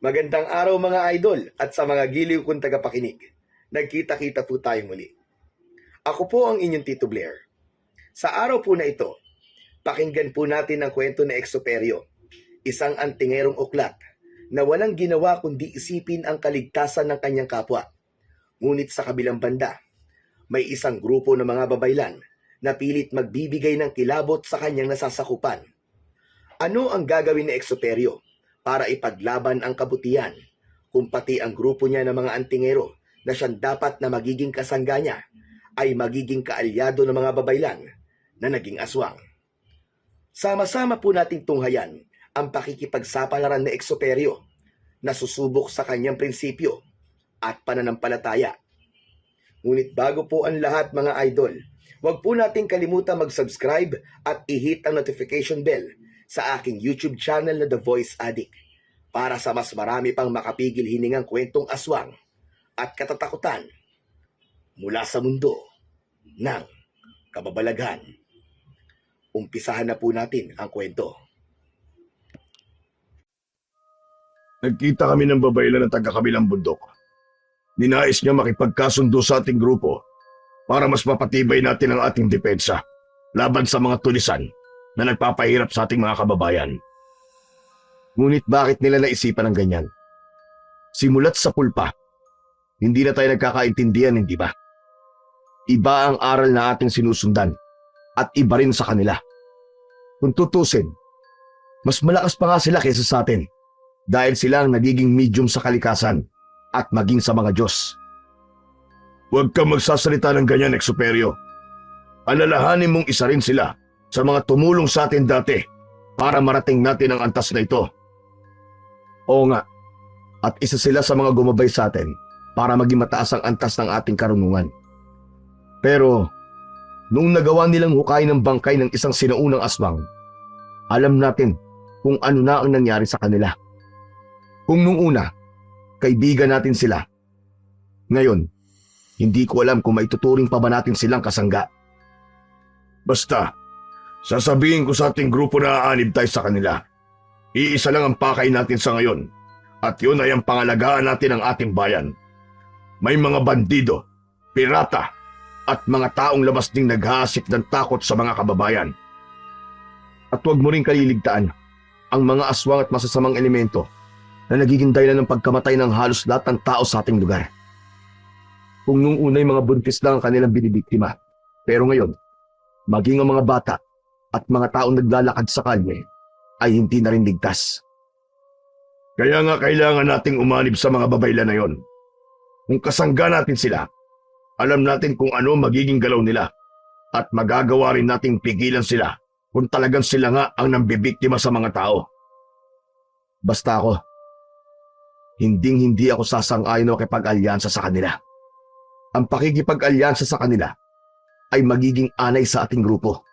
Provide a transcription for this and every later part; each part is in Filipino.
Magandang araw mga idol at sa mga giliw kong tagapakinig. Nagkita-kita po tayo muli. Ako po ang inyong Tito Blair. Sa araw po na ito, pakinggan po natin ang kwento ni Exuperio, isang antingerong uklat na walang ginawa kundi isipin ang kaligtasan ng kanyang kapwa. Ngunit sa kabilang banda, may isang grupo ng mga babaylan na pilit magbibigay ng kilabot sa kanyang nasasakupan. Ano ang gagawin ni Exuperio para ipaglaban ang kabutihan kung pati ang grupo niya ng mga antingero na siyang dapat na magiging kasangga niya ay magiging kaalyado ng mga babaylan na naging aswang? Sama-sama po nating tunghayan ang pakikipagsapalaran ni Exuperio na susubok sa kanyang prinsipyo at pananampalataya. Ngunit bago po ang lahat mga idol, huwag po nating kalimutan mag-subscribe at i-hit ang notification bell sa aking YouTube channel na The Voice Addict para sa mas marami pang makapigil hiningang kwentong aswang at katatakutan mula sa mundo ng kababalaghan. Umpisahan na po natin ang kwento. Nagkita kami ng babaylan ng taga-kabilang bundok. Ninais niya makipagkasundo sa ating grupo para mas mapatibay natin ang ating depensa laban sa mga tulisan na nagpapahirap sa ating mga kababayan. Ngunit bakit nila naisipan ng ganyan? Simulat sa pulpa, hindi na tayo nagkakaintindihan, hindi ba? Iba ang aral na ating sinusundan at iba rin sa kanila. Kung tutusin, mas malakas pa nga sila kaysa sa atin dahil sila ang nagiging medium sa kalikasan at maging sa mga Diyos. Huwag kang magsasalita ng ganyan, Exuperio. Alalahanin mong isa rin sila sa mga tumulong sa atin dati para marating natin ang antas na ito. Oo nga, at isa sila sa mga gumabay sa atin para maging mataas ang antas ng ating karunungan. Pero, nung nagawa nilang hukay ng bangkay ng isang sinaunang aswang, alam natin kung ano na ang nangyari sa kanila. Kung nung una, kaibigan natin sila, ngayon, hindi ko alam kung maituturing pa ba natin silang kasangga. Basta, sasabihin ko sa ating grupo na aanib tayo sa kanila. Iisa lang ang pakay natin sa ngayon, at yun ay ang pangalagaan natin ng ating bayan. May mga bandido, pirata, at mga taong labas ding naghahasik ng takot sa mga kababayan. At huwag mo rin kaliligtaan ang mga aswang at masasamang elemento na nagiging dahilan ng pagkamatay ng halos lahat ng tao sa ating lugar. Kung nung unay mga buntis lang ang kanilang binibiktima, pero ngayon, maging ang mga bata at mga taong naglalakad sa kalye ay hindi na rin ligtas. Kaya nga kailangan nating umanib sa mga babaylan na yon. Kung kasangga natin sila, alam natin kung ano magiging galaw nila at magagawa rin nating pigilan sila kung talagang sila nga ang nambibiktima sa mga tao. Basta ako, hindi ako sasang-ayon na makipag-alyansa sa kanila. Ang pakikipag-alyansa sa kanila ay magiging anay sa ating grupo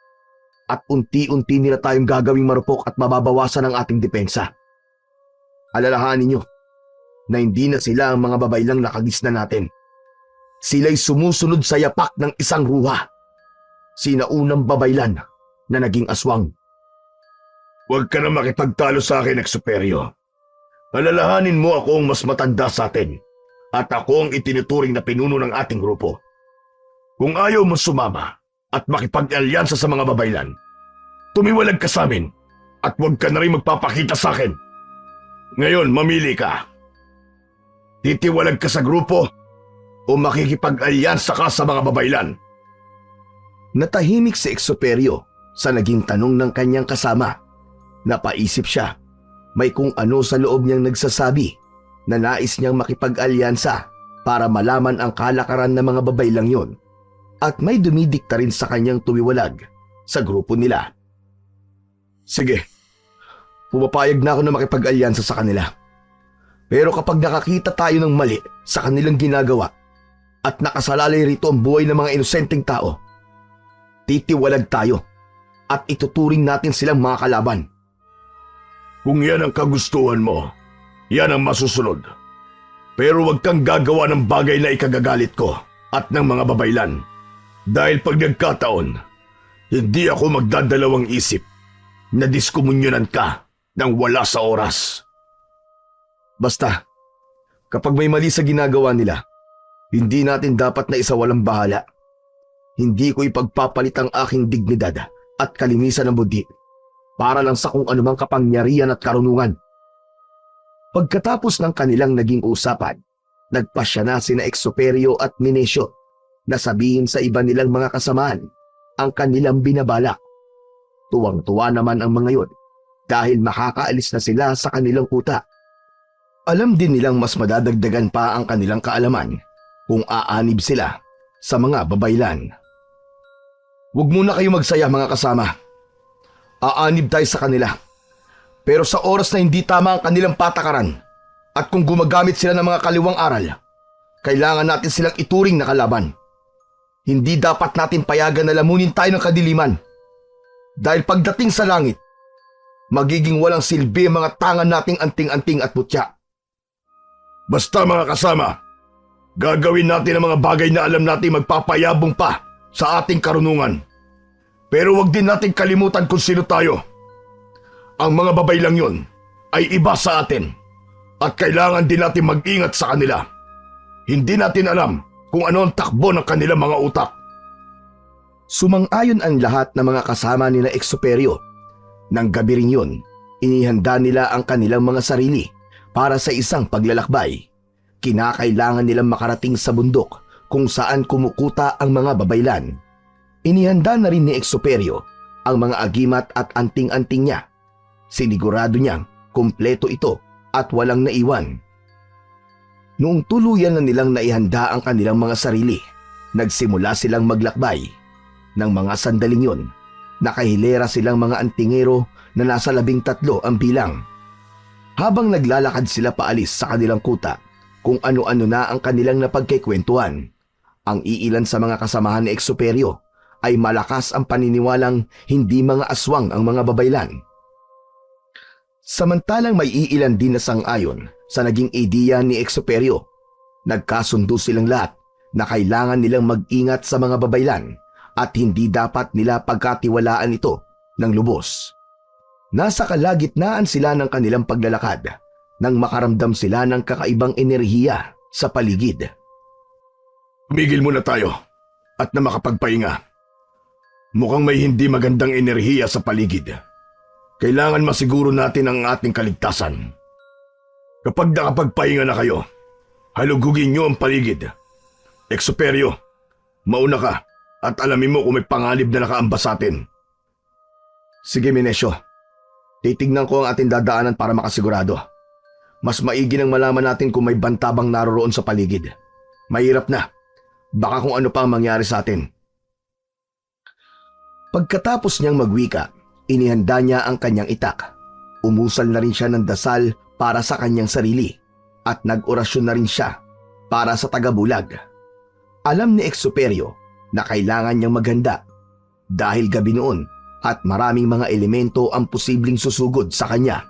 at unti-unti nila tayong gagawing marupok at mababawasan ang ating depensa. Alalahanin niyo na hindi na sila ang mga babaylang nakagisna natin. Sila'y sumusunod sa yapak ng isang ruha, sinaunang babaylan na naging aswang. Huwag ka na makipagtalo sa akin, Exuperio. Alalahanin mo ako ang mas matanda sa atin at ako ang itinuturing na pinuno ng ating grupo. Kung ayaw mo sumama at makipag-alyansa sa mga babaylan, tumiwalag ka sa amin at huwag ka na rin magpapakita sa akin. Ngayon, mamili ka. Titiwalag ka sa grupo o makikipag-alyansa ka sa mga babaylan? Natahimik si Exuperio sa naging tanong ng kanyang kasama. Napaisip siya, may kung ano sa loob niyang nagsasabi na nais niyang makipag-alyansa para malaman ang kalakaran ng mga babaylang yon. At may dumidikta rin sa kanyang tumiwalag sa grupo nila. Sige, pumapayag na ako na makipag-alyansa sa kanila. Pero kapag nakakita tayo ng mali sa kanilang ginagawa at nakasalalay rito ang buhay ng mga inosenteng tao, titiwalag tayo at ituturing natin silang mga kalaban. Kung yan ang kagustuhan mo, yan ang masusunod. Pero huwag kang gagawa ng bagay na ikagagalit ko at ng mga babaylan. Dahil pag nagkataon, hindi ako magdadalawang isip na diskomunyonan ka nang wala sa oras. Basta, kapag may mali sa ginagawa nila, hindi natin dapat na isawalang bahala. Hindi ko ipagpapalit ang aking dignidad at kalinisan ng buddhi para lang sa kung anumang kapangyarihan at karunungan. Pagkatapos ng kanilang naging usapan, nagpasya na sina Exuperio at Minesio na sabihin sa iba nilang mga kasamaan ang kanilang binabalak. Tuwang-tuwa naman ang mga yon dahil makakaalis na sila sa kanilang kuta. Alam din nilang mas madadagdagan pa ang kanilang kaalaman kung aanib sila sa mga babaylan. Huwag muna kayo magsaya mga kasama. Aanib tayo sa kanila. Pero sa oras na hindi tama ang kanilang patakaran at kung gumagamit sila ng mga kaliwang aral, kailangan natin silang ituring na kalaban. Hindi dapat natin payagan na lamunin tayo ng kadiliman. Dahil pagdating sa langit, magiging walang silbi ang mga tangan nating anting-anting at butya. Basta mga kasama, gagawin natin ang mga bagay na alam natin magpapayabong pa sa ating karunungan. Pero wag din natin kalimutan kung sino tayo. Ang mga babay lang yun ay iba sa atin at kailangan din natin mag-ingat sa kanila. Hindi natin alam kung ano ang takbo ng kanilang mga utak. Sumang-ayon ang lahat ng mga kasama nila Exuperio. Nang gabi rin yun, inihanda nila ang kanilang mga sarili para sa isang paglalakbay. Kinakailangan nilang makarating sa bundok kung saan kumukuta ang mga babaylan. Inihanda na rin ni Exuperio ang mga agimat at anting-anting niya. Sinigurado niyang kumpleto ito at walang naiwan. Noong tuluyan na nilang naihanda ang kanilang mga sarili, nagsimula silang maglakbay. Nang mga sandaling yun, nakahilera silang mga antingero na nasa 13 ang bilang. Habang naglalakad sila paalis sa kanilang kuta, kung ano-ano na ang kanilang napagkikwentuhan, ang iilan sa mga kasamahan ni Exuperio ay malakas ang paniniwalang hindi mga aswang ang mga babaylan. Samantalang may iilan din na sang-ayon sa naging ideya ni Exuperio. Nagkasundo silang lahat na kailangan nilang mag-ingat sa mga babaylan at hindi dapat nila pagkatiwalaan ito ng lubos. Nasa kalagitnaan sila ng kanilang paglalakad nang makaramdam sila ng kakaibang enerhiya sa paligid. Tumigil muna tayo at na makapagpahinga. Mukhang may hindi magandang enerhiya sa paligid. Kailangan masiguro natin ang ating kaligtasan. Kapag nakapagpahinga na kayo, halugugin niyo ang paligid. Exuperio, mauna ka at alamin mo kung may panganib na nakaamba sa atin. Sige, Minesio. Titignan ko ang ating dadaanan para makasigurado. Mas maigi nang malaman natin kung may bantabang naroroon sa paligid. Mahirap na. Baka kung ano pa ang mangyari sa atin. Pagkatapos niyang magwika, inihanda niya ang kanyang itak. Umusal na rin siya ng dasal para sa kanyang sarili at nag-orasyon na rin siya para sa tagabulag. Alam ni Exuperio na kailangan niyang maghanda dahil gabi noon at maraming mga elemento ang posibleng susugod sa kanya.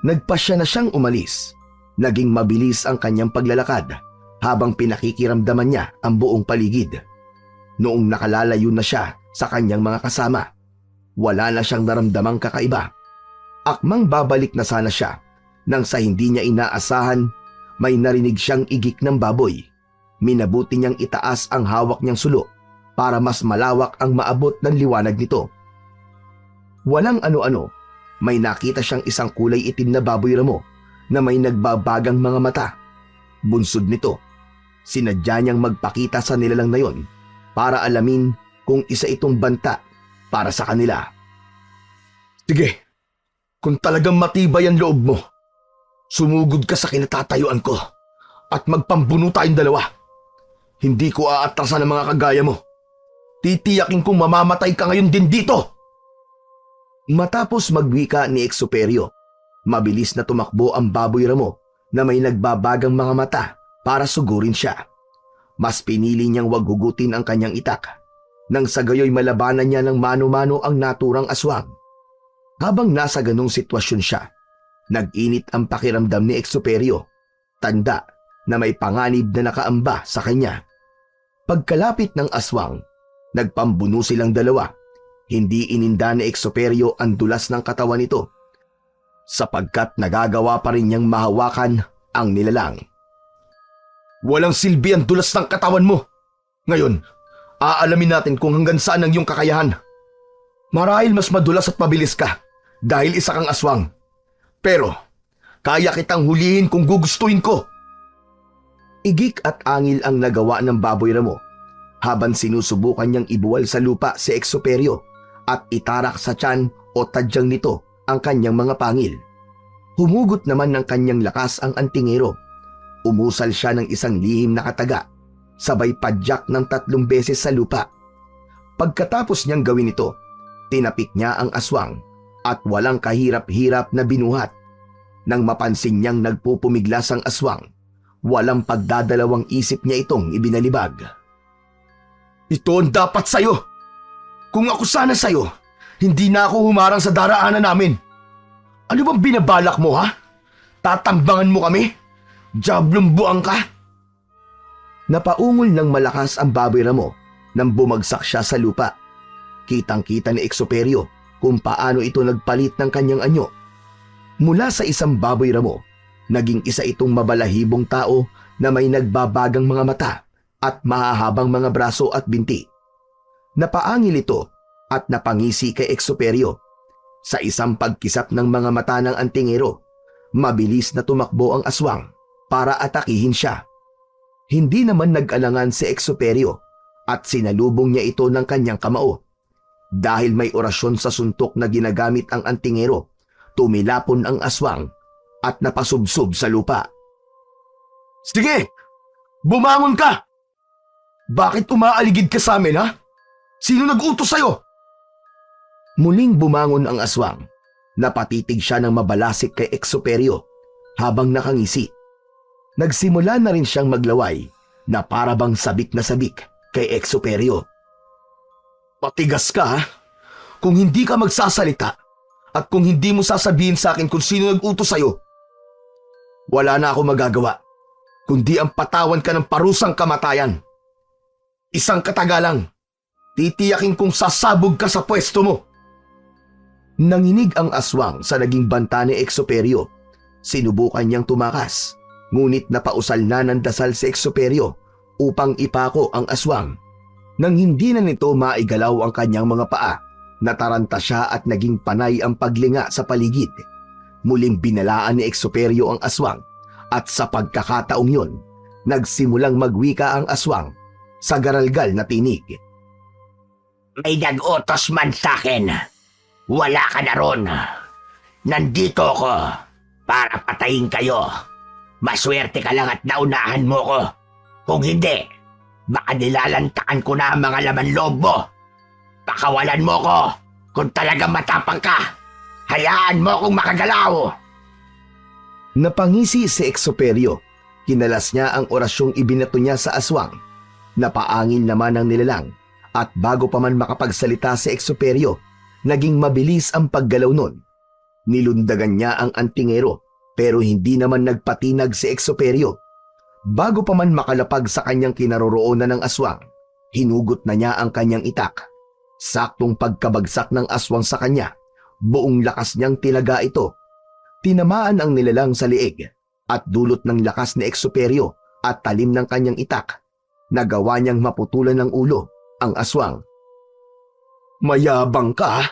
Nagpasya na siyang umalis. Naging mabilis ang kanyang paglalakad habang pinakikiramdaman niya ang buong paligid. Noong nakalalayo na siya sa kanyang mga kasama, wala na siyang naramdamang kakaiba. Akmang babalik na sana siya nang sa hindi niya inaasahan may narinig siyang igik ng baboy. Minabuti niyang itaas ang hawak niyang sulo para mas malawak ang maabot ng liwanag nito. Walang ano-ano, may nakita siyang isang kulay itim na baboy ramo na may nagbabagang mga mata. Bunsod nito, sinadya niyang magpakita sa nilalang na yon para alamin kung isa itong banta para sa kanila. Sige, kung talagang matibay ang loob mo, sumugod ka sa kinatatayuan ko at magpambuno tayong dalawa. Hindi ko aatrasan ang mga kagaya mo. Titiyakin kong mamamatay ka ngayon din dito. Matapos magwika ni Exuperio, mabilis na tumakbo ang baboy ramo na may nagbabagang mga mata para sugurin siya. Mas pinili niyang wag hugutin ang kanyang itak nang sa gayoy malabanan niya ng mano-mano ang naturang aswang. Habang nasa ganong sitwasyon siya, nag-init ang pakiramdam ni Exuperio, tanda na may panganib na nakaamba sa kanya. Pagkalapit ng aswang, nagpambuno silang dalawa. Hindi ininda ni Exuperio ang dulas ng katawan nito. sapagkat nagagawa pa rin niyang mahawakan ang nilalang. Walang silbi ang dulas ng katawan mo. Ngayon, aalamin natin kung hanggang saan ang iyong kakayahan. Marahil mas madulas at mabilis ka dahil isa kang aswang. Pero, kaya kitang hulihin kung gugustuhin ko. Igik at angil ang nagawa ng baboy ramo habang sinusubukan niyang ibuwal sa lupa si Exoperio at itarak sa tiyan o tadyang nito ang kanyang mga pangil. Humugot naman ng kanyang lakas ang antingero. Umusal siya ng isang lihim na kataga, sabay padyak ng 3 beses sa lupa. Pagkatapos niyang gawin ito, tinapik niya ang aswang at walang kahirap-hirap na binuhat. Nang mapansin niyang nagpupumiglas ang aswang, walang pagdadalawang isip niya itong ibinalibag. Ito ang dapat sa'yo! Kung ako sana sa'yo, hindi na ako humarang sa daraanan namin. Ano bang binabalak mo, ha? Tatambangan mo kami? Diablong buang ka? Napaungol ng malakas ang baboy ramo nang bumagsak siya sa lupa. Kitang-kita ni Exoperio kung paano ito nagpalit ng kanyang anyo. Mula sa isang baboy ramo, naging isa itong mabalahibong tao na may nagbabagang mga mata at mahahabang mga braso at binti. Napaangil ito at napangisi kay Exoperio. Sa isang pagkisap ng mga mata ng antingero, mabilis na tumakbo ang aswang para atakihin siya. Hindi naman nag-alangan si Exoperio at sinalubong niya ito ng kanyang kamao. Dahil may orasyon sa suntok na ginagamit ang antingero, tumilapon ang aswang at napasubsob sa lupa. Sige! Bumangon ka! Bakit umaaligid ka sa amin, ha? Sino nag-utos sa'yo? Muling bumangon ang aswang. Napatitig siya ng mabalasik kay Exoperio habang nakangisi. Nagsimula na rin siyang maglaway na parabang sabik na sabik kay Exoperio. Patigas ka, ha? Kung hindi ka magsasalita at kung hindi mo sasabihin sa akin kung sino nag-utos sa'yo, wala na ako magagawa kundi ang patawan ka ng parusang kamatayan. Isang katagalang, titiyakin kong sasabog ka sa pwesto mo. Nanginig ang aswang sa naging banta ni Exoperio. Sinubukan niyang tumakas, ngunit napausal na ng dasal si Exoperio upang ipako ang aswang. Nang hindi na nito maigalaw ang kanyang mga paa, nataranta siya at naging panay ang paglinga sa paligid. Muling binalaan ni Exoperio ang aswang at sa pagkakataong yun, nagsimulang magwika ang aswang sa garalgal na tinig. May nag-utos man sa akin. Wala ka na ron. Nandito ako para patayin kayo. Maswerte ka lang at naunahan mo ko. Kung hindi, baka nilalantakan ko na ang mga laman loob mo. Pakawalan mo ko kung talagang matapang ka. Hayaan mo kong makagalaw. Napangisi si Exoperio. Kinalas niya ang orasyong ibinato niya sa aswang. Napaangin naman ang nilalang at bago pa man makapagsalita si Exoperio, naging mabilis ang paggalaw nun. Nilundagan niya ang antingero pero hindi naman nagpatinag si Exoperio. Bago pa man makalapag sa kanyang kinaroroonan ng aswang, hinugot na niya ang kanyang itak. Saktong pagkabagsak ng aswang sa kanya, buong lakas niyang tinaga ito. Tinamaan ang nilalang sa liig at dulot ng lakas ni Exoperio at talim ng kanyang itak. Nagawa niyang maputulan ng ulo ang aswang. Mayabang ka, ha?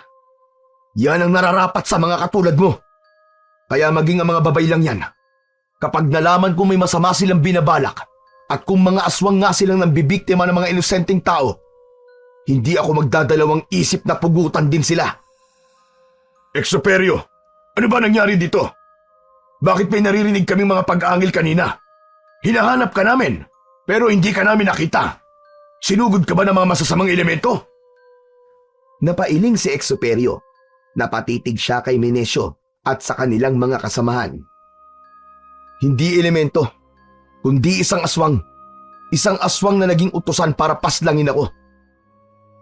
Yan ang nararapat sa mga katulad mo. Kaya maging ang mga babay lang yan. Kapag nalaman kung may masama silang binabalak at kung mga aswang nga silang nambibiktima ng mga inosenteng tao, hindi ako magdadalawang isip na pugutan din sila. Exoperio, ano ba nangyari dito? Bakit may naririnig kaming mga pag-aangil kanina? Hinahanap ka namin, pero hindi ka namin nakita. Sinugod ka ba ng mga masasamang elemento? Napailing si Exoperio. Napatitig siya kay Menesio at sa kanilang mga kasamahan. Hindi elemento, kundi isang aswang. Isang aswang na naging utusan para paslangin ako.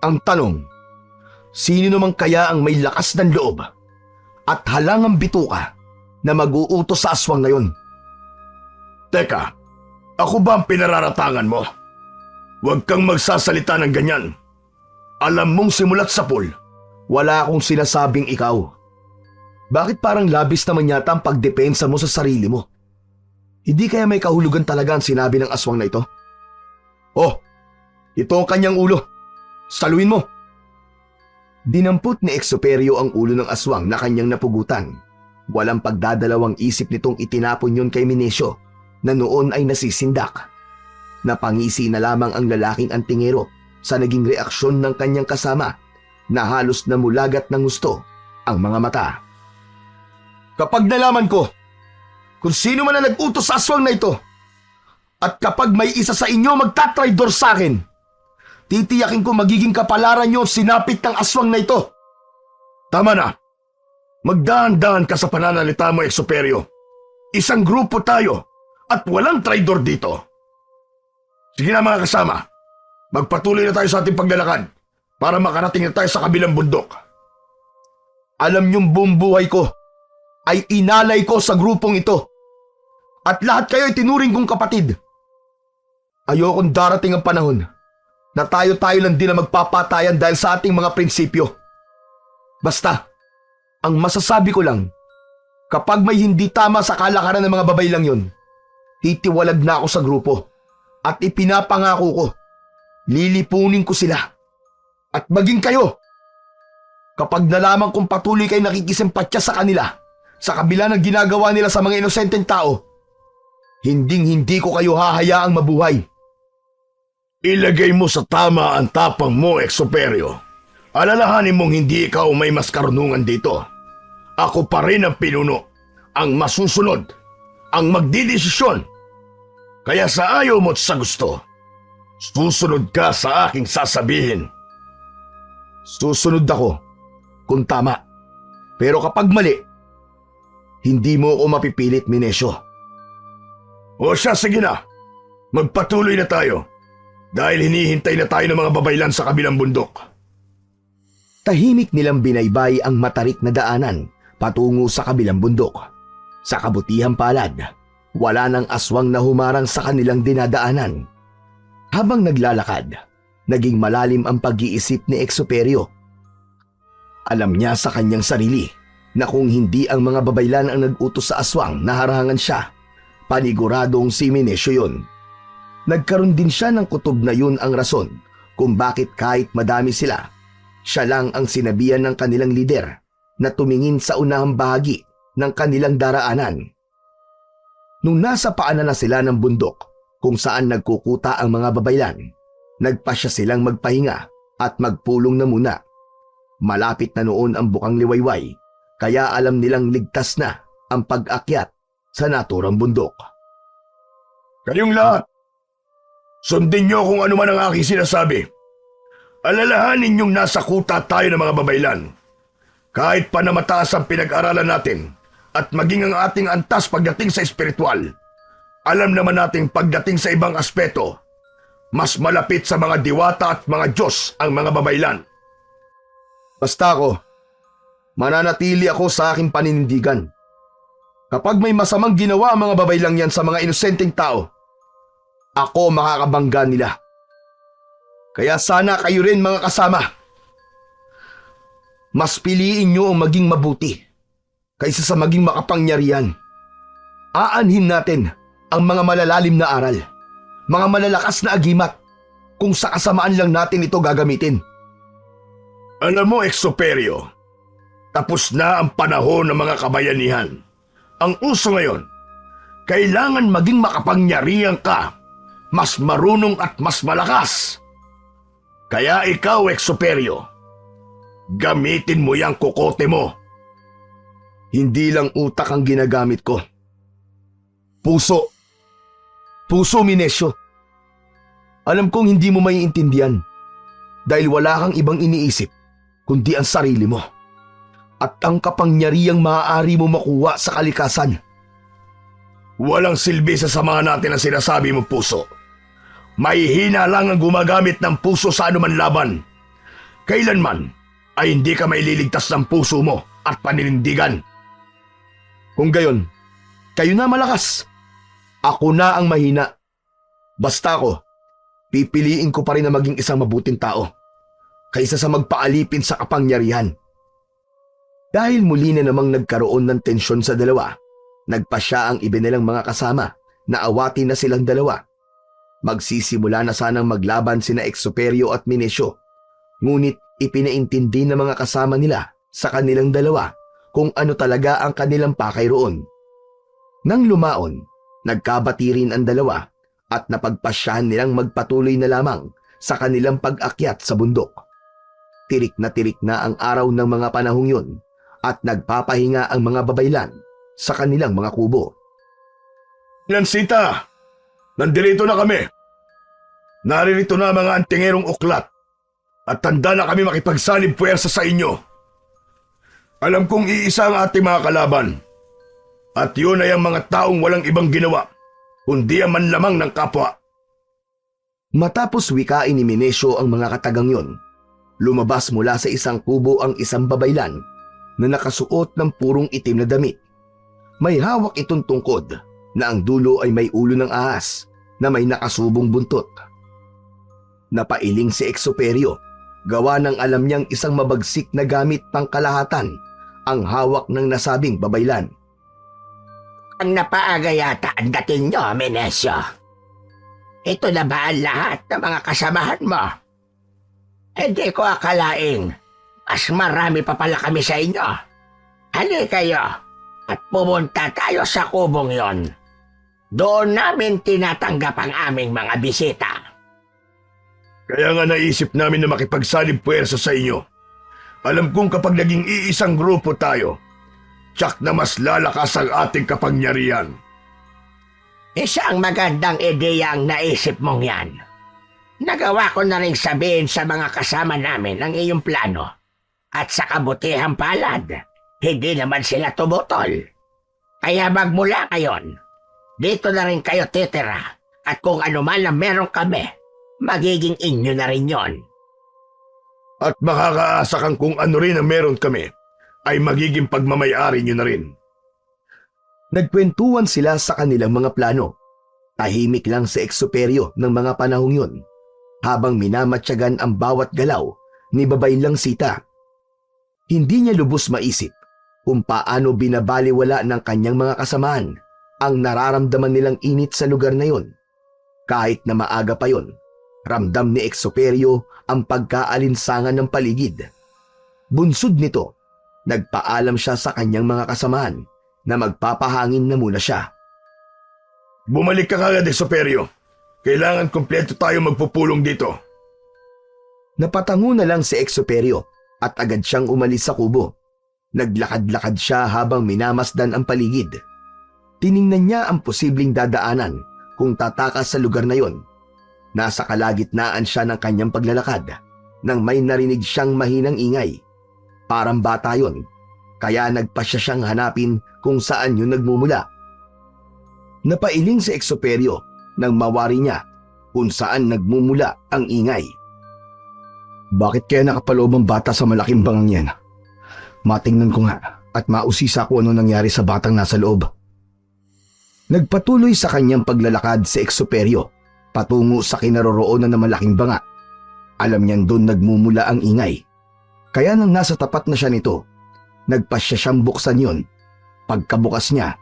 Ang tanong, sino naman kaya ang may lakas ng loob at halangang bituka na mag-uutos sa aswang na yun? Teka, ako ba ang pinararatangan mo? Huwag kang magsasalita ng ganyan. Alam mong simulat sa pool, Wala akong sinasabing ikaw. Bakit parang labis naman yata ang pagdepensa mo sa sarili mo? Hindi kaya may kahulugan talaga ang sinabi ng aswang na ito? Oh, ito ang kanyang ulo. Saluin mo. Dinampot ni Exuperio ang ulo ng aswang na kanyang napugutan. Walang pagdadalawang isip nitong itinapon yun kay Minesio na noon ay nasisindak. Napangisi na lamang ang lalaking antingero sa naging reaksyon ng kanyang kasama na halos namulagat ng gusto ang mga mata. Kapag nalaman ko kung sino man ang nag-utos sa aswang na ito at kapag may isa sa inyo magtatraidor sa akin, titiyakin ko magiging kapalaran nyo sinapit ng aswang na ito. Tama na. Magdaan-daan ka sa pananalita mo, Exuperio. Isang grupo tayo at walang traidor dito. Sige na mga kasama, magpatuloy na tayo sa ating paglalakad para makarating na tayo sa kabilang bundok. Alam niyong buong buhay ko ay inalay ko sa grupong ito at lahat kayo ay tinuring kong kapatid. Ayokong darating ang panahon na tayo-tayo lang din ang magpapatayan dahil sa ating mga prinsipyo. Basta, ang masasabi ko lang, kapag may hindi tama sa kalakaran ng mga babay lang yun, titiwalag na ako sa grupo at ipinapangako ko, lilipunin ko sila. At maging kayo, kapag nalaman kong patuloy kayo nakikisimpatya sa kanila, sa kabila ng ginagawa nila sa mga inosenteng tao, hinding-hindi ko kayo hahayaang mabuhay. Ilagay mo sa tama ang tapang mo, Exuperio. Alalahanin mong hindi ikaw may mas karunungan dito. Ako pa rin ang pinuno, ang masusunod, ang magdidesisyon. Kaya sa ayaw mo't sa gusto, susunod ka sa aking sasabihin. Susunod ako kung tama. Pero kapag mali, hindi mo ako mapipilit, Minesio. O siya, sige na. Magpatuloy na tayo. Dahil hinihintay na tayo ng mga babaylan sa kabilang bundok. Tahimik nilang binaybay ang matarik na daanan patungo sa kabilang bundok. Sa kabutihang palad, wala nang aswang na humarang sa kanilang dinadaanan. Habang naglalakad, naging malalim ang pag-iisip ni Exuperio. Alam niya sa kanyang sarili na kung hindi ang mga babaylan ang nag-utos sa aswang na harangan siya, paniguradong si Minesio yun. Nagkaroon din siya ng kutob na yun ang rason kung bakit kahit madami sila, siya lang ang sinabihan ng kanilang lider na tumingin sa unahang bahagi ng kanilang daraanan. Nung nasa paanan na sila ng bundok kung saan nagkukuta ang mga babaylan, nagpasya silang magpahinga at magpulong na muna. Malapit na noon ang bukang liwayway, kaya alam nilang ligtas na ang pag-akyat sa naturang bundok. Kayong lahat, sundin niyo kung ano man ang aking sinasabi. Alalahanin niyong nasa kuta tayo ng mga babaylan. Kahit pa na mataas ang pinag-aralan natin at maging ang ating antas pagdating sa espiritual, alam naman nating pagdating sa ibang aspeto, mas malapit sa mga diwata at mga Diyos ang mga babaylan. Basta ako, mananatili ako sa aking paninindigan. Kapag may masamang ginawa ang mga babaylang yan sa mga inosenteng tao, ako makakabangga nila. Kaya sana kayo rin mga kasama, mas piliin nyo ang maging mabuti kaysa sa maging makapangyarihan. Aanhin natin ang mga malalalim na aral, mga malalakas na agimat, kung sa kasamaan lang natin ito gagamitin. Alam mo, Exuperio, tapos na ang panahon ng mga kabayanihan. Ang uso ngayon, kailangan maging makapangyarihan ka, mas marunong at mas malakas. Kaya ikaw, Exuperio, gamitin mo yung kokote mo. Hindi lang utak ang ginagamit ko. Puso. Puso, Minesio. Alam kong hindi mo maiintindihan dahil wala kang ibang iniisip kundi ang sarili mo at ang kapangyarihang maaari mo makuha sa kalikasan. Walang silbi sa samahan natin ang sinasabi mo, puso. May hina lang ang gumagamit ng puso sa anuman laban. Kailanman ay hindi ka maililigtas ng puso mo at paninindigan. Kung gayon, kayo na malakas. Ako na ang mahina. Basta ako, pipiliin ko pa rin na maging isang mabuting tao kaysa sa magpaalipin sa kapangyarihan. Dahil muli na namang nagkaroon ng tensyon sa dalawa, nagpasya ang iba nilang mga kasama na awatin na silang dalawa. Magsisimula na sanang maglaban sina Exuperio at Minesio, ngunit ipinaintindi ng mga kasama nila sa kanilang dalawa kung ano talaga ang kanilang pakay roon. Nang lumaon, nagkabati rin ang dalawa at napagpasyahan nilang magpatuloy na lamang sa kanilang pag-akyat sa bundok. Tirik na ang araw ng mga panahong yun at nagpapahinga ang mga babaylan sa kanilang mga kubo. Lansita, nandito na kami. Naririto na mga antingerong uklat at tanda na kami makipagsalib puwersa sa inyo. Alam kong iisa ang ating mga kalaban at yun ay ang mga taong walang ibang ginawa kundi ang manlamang ng kapwa. Matapos wikain ni Minesio ang mga katagang yun, lumabas mula sa isang kubo ang isang babaylan na nakasuot ng purong itim na damit. May hawak itong tungkod na ang dulo ay may ulo ng ahas na may nakasubong buntot. Napailing si Exuperio, gawa ng alam niyang isang mabagsik na gamit pangkalahatan ang hawak ng nasabing babaylan. Ang napaaga yata ang dating nyo, Minesio. Ito na ba ang lahat ng mga kasamahan mo? Hindi ko akalaing mas marami pa pala kami sa inyo. Hali kayo at pumunta tayo sa kubong yon. Doon namin tinatanggap ang aming mga bisita. Kaya nga naisip namin na makipagsalib puwersa sa inyo. Alam kong kapag naging iisang grupo tayo, tiyak na mas lalakas ang ating kapangyarihan. Isang magandang ideya ang naisip mong yan. Nagawa ko na rin sabihin sa mga kasama namin ang iyong plano. At sa kabutihang palad, hindi naman sila tumutol. Kaya magmula ngayon, dito na rin kayo titira. At kung ano man ang meron kami, magiging inyo na rin yon. At makakaasa kang kung ano rin ang meron kami, ay magiging pagmamayari nyo na rin. Nagkwentuhan sila sa kanilang mga plano. Tahimik lang si Exuperio ng mga panahong yun, habang minamatyagan ang bawat galaw ni Babaylang Sita. Hindi niya lubos maisip kung paano binabaliwala ng kanyang mga kasamaan ang nararamdaman nilang init sa lugar na yon. Kahit na maaga pa yon, ramdam ni Exuperio ang pagkaalinsangan ng paligid. Bunsod nito, nagpaalam siya sa kanyang mga kasamaan na magpapahangin na muna siya. Bumalik ka kagad, Exuperio. Kailangan kumpleto tayo magpupulong dito. Napatango na lang si Exuperio at agad siyang umalis sa kubo. Naglakad-lakad siya habang minamasdan ang paligid. Tiningnan niya ang posibleng dadaanan kung tatakas sa lugar na yon. Nasa kalagitnaan siya ng kanyang paglalakad nang may narinig siyang mahinang ingay. Parang bata yon, kaya nagpasya siyang hanapin kung saan yun nagmumula. Napailing si Exuperio nang mawari niya kung saan nagmumula ang ingay. Bakit kaya nakapaloob ang bata sa malaking bangang yan? Matingnan ko nga at mausisa ko ano nangyari sa batang nasa loob. Nagpatuloy sa kanyang paglalakad si Exuperio patungo sa kinaroroonan ng malaking banga. Alam niyan doon nagmumula ang ingay. Kaya nang nasa tapat na siya nito, nagpasya siyang buksan yon. Pagkabukas niya,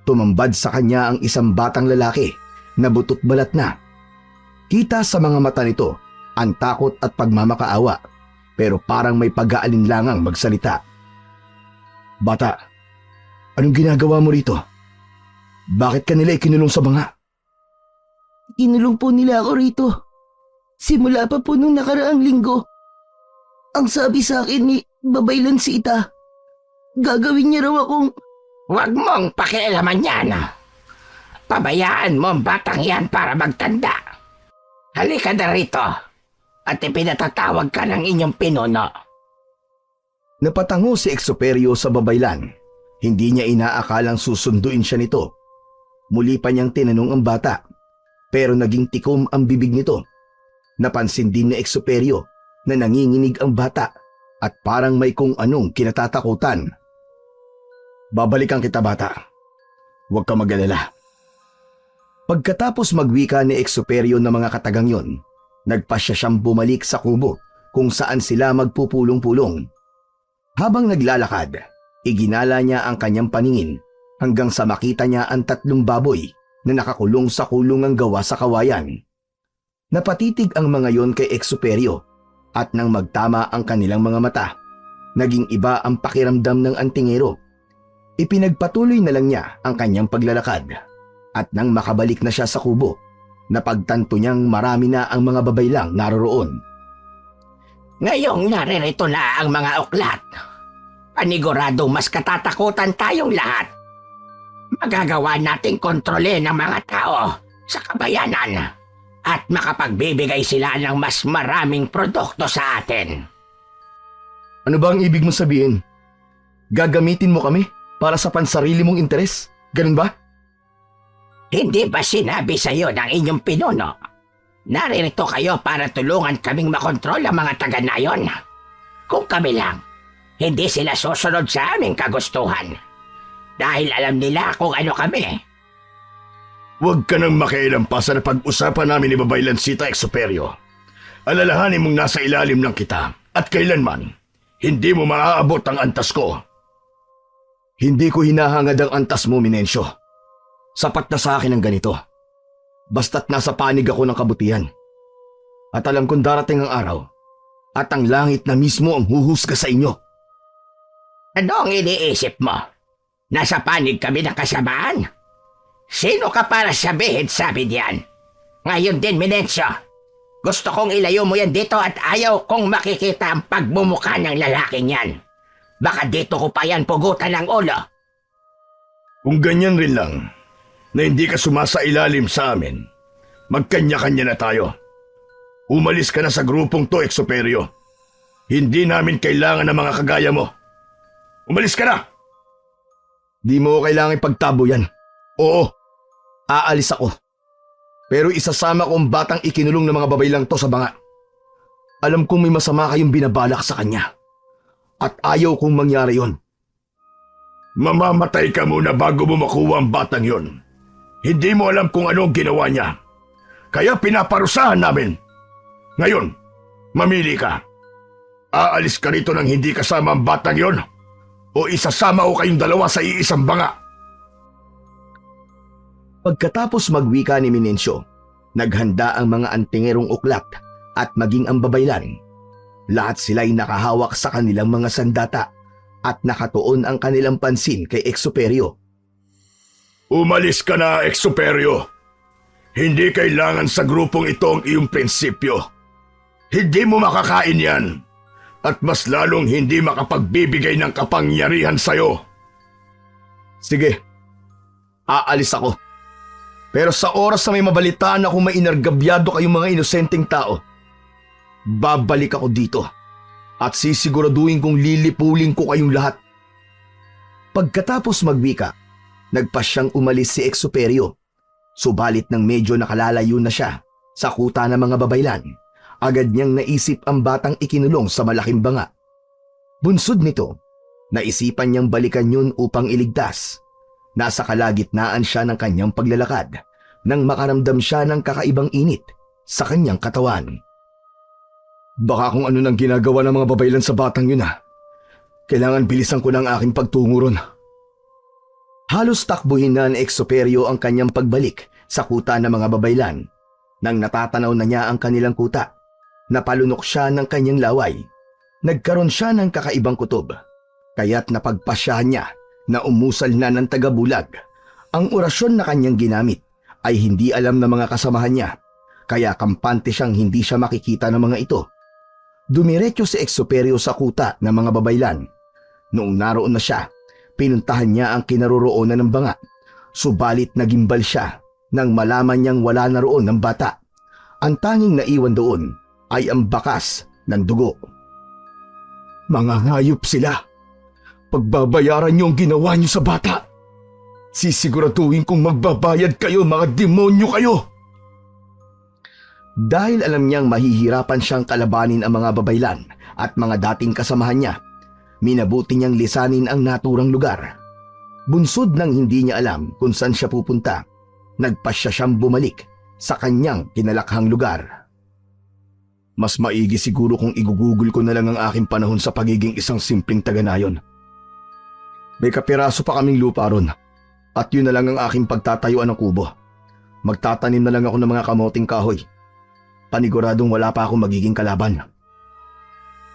tumambad sa kanya ang isang batang lalaki na butot balat na. Kita sa mga mata nito ang takot at pagmamakaawa, pero parang may pag-aalinlangang magsalita. Bata, anong ginagawa mo rito? Bakit ka nila ikinulong sa banga? Kinulong po nila ako rito. Simula pa po nung nakaraang linggo. Ang sabi sa akin ni Babaylan Sita, gagawin niya raw akong... Huwag mong pakialaman yan. Pabayaan mo ang batang yan para magtanda. Halika na rito at ipinatatawag ka ng inyong pinuno. Napatango si Exuperio sa Babaylan. Hindi niya inaakalang susunduin siya nito. Muli pa niyang tinanong ang bata, pero naging tikom ang bibig nito. Napansin din ni Exuperio na nanginginig ang bata at parang may kung anong kinatatakutan. Babalikan kita, bata. Huwag ka mag-alala. Pagkatapos magwika ni Exuperio ng mga katagang yon, nagpasya siyang bumalik sa kubo kung saan sila magpupulong-pulong. Habang naglalakad, Iginala niya ang kanyang paningin hanggang sa makita niya ang 3 baboy na nakakulong sa kulungang gawa sa kawayan. Napatitig ang mga yon kay Exuperio at nang magtama ang kanilang mga mata, naging iba ang pakiramdam ng antingero. Ipinagpatuloy na lang niya ang kanyang paglalakad at nang makabalik na siya sa kubo, napagtanto niyang marami na ang mga babaylang naroroon. Ngayong naririto na ang mga uklat, paniguradong mas katatakutan tayong lahat. Magagawa nating kontrole ng mga tao sa kabayanan at makapagbibigay sila ng mas maraming produkto sa atin. Ano ba ang ibig mong sabihin? Gagamitin mo kami para sa pansarili mong interes? Ganun ba? Hindi ba sinabi sa iyo ng inyong pinuno? Naririto kayo para tulungan kaming makontrol ang mga taga-nayon. Kung kami lang, hindi sila susunod sa aming kagustuhan. Dahil alam nila kung ano kami. Huwag ka nang makialam pa sa napag-usapan namin ni Babay Lansita Exuperio. Alalahanin mong nasa ilalim lang kita at kailanman hindi mo maaabot ang antas ko. Hindi ko hinahangad ang antas mo, Minencio. Sapat na sa akin ang ganito. Basta't nasa panig ako ng kabutihan. At alam kong darating ang araw at ang langit na mismo ang huhusga sa inyo. Ano ang iniisip mo? Nasa panig kami ng kasamaan? Sino ka para sabihin sabi diyan? Ngayon din, Minencio. Gusto kong ilayo mo yan dito at ayaw kong makikita ang pagmumukha ng lalaking yan. Baka dito ko pa yan pugutan ng ulo. Kung ganyan rin lang, na hindi ka sumasailalim sa amin, magkanya-kanya na tayo. Umalis ka na sa grupong to, Exuperio. Hindi namin kailangan ng mga kagaya mo. Umalis ka na! Di mo kailangan ipagtabo yan. Oo, aalis ako. Pero isasama ko ang batang ikinulong ng mga babaylang to sa banga. Alam kong may masama kayong binabalak sa kanya. At ayaw kong mangyari yon. Mamamatay ka muna bago mo makuha ang batang yon. Hindi mo alam kung ano ang ginawa niya. Kaya pinaparusahan namin. Ngayon, mamili ka. Aalis ka rito nang hindi kasama ang batang yon o isasama ko kayong dalawa sa iisang banga. Pagkatapos magwika ni Minencio, naghanda ang mga antingerong uklat at maging ang babaylan. Lahat sila'y nakahawak sa kanilang mga sandata at nakatuon ang kanilang pansin kay Exuperio. Umalis ka na, Exuperio. Hindi kailangan sa grupong ito ang iyong prinsipyo. Hindi mo makakain yan. At mas lalong hindi makapagbibigay ng kapangyarihan sa'yo. Sige, aalis ako. Pero sa oras na may mabalitaan akong may inargabyado kayong mga inosenteng tao, babalik ako dito at sisiguraduhin kong lilipulin ko kayong lahat. Pagkatapos magwika, nagpasyang umalis si Exuperio. Subalit nang medyo nakalalayo na siya sa kuta ng mga babaylan, agad niyang naisip ang batang ikinulong sa malaking banga. Bunsod nito, naisipan niyang balikan yun upang iligtas. Nasa kalagitnaan siya ng kanyang paglalakad nang makaramdam siya ng kakaibang init sa kanyang katawan. Baka kung ano nang ginagawa ng mga babaylan sa batang yun Kailangan bilisan ko ng aking pagtungo ron. Halos takbuhin na ni Exuperio ang kanyang pagbalik sa kuta ng mga babaylan. Nang natatanaw na niya ang kanilang kuta, napalunok siya ng kanyang laway. Nagkaroon siya ng kakaibang kutob, kaya't napagpasyahan niya na umusal na ng tagabulag. Ang orasyon na kanyang ginamit ay hindi alam ng mga kasamahan niya, kaya kampante siyang hindi siya makikita ng mga ito. Dumiretso si Exuperio sa kuta ng mga babaylan. Noong naroon na siya, pinuntahan niya ang kinaroroonan ng banga, subalit nagimbal siya nang malaman niyang wala na roon ng bata. Ang tanging naiwan doon ay ang bakas ng dugo. Mga hayop sila! Pagbabayaran niyo ang ginawa niyo sa bata! Sisiguraduhin kong magbabayad kayo, mga demonyo kayo! Dahil alam niyang mahihirapan siyang kalabanin ang mga babaylan at mga dating kasamahan niya, minabuti niyang lisanin ang naturang lugar. Bunsod nang hindi niya alam kung saan siya pupunta, nagpasya siyang bumalik sa kanyang kinalakhang lugar. Mas maigi siguro kung igugugol ko na lang ang aking panahon sa pagiging isang simpleng taga-nayon. May kapiraso pa kaming lupa ron. At yun na lang ang aking pagtatayuan ng kubo. Magtatanim na lang ako ng mga kamoting kahoy. Paniguradong wala pa akong magiging kalaban.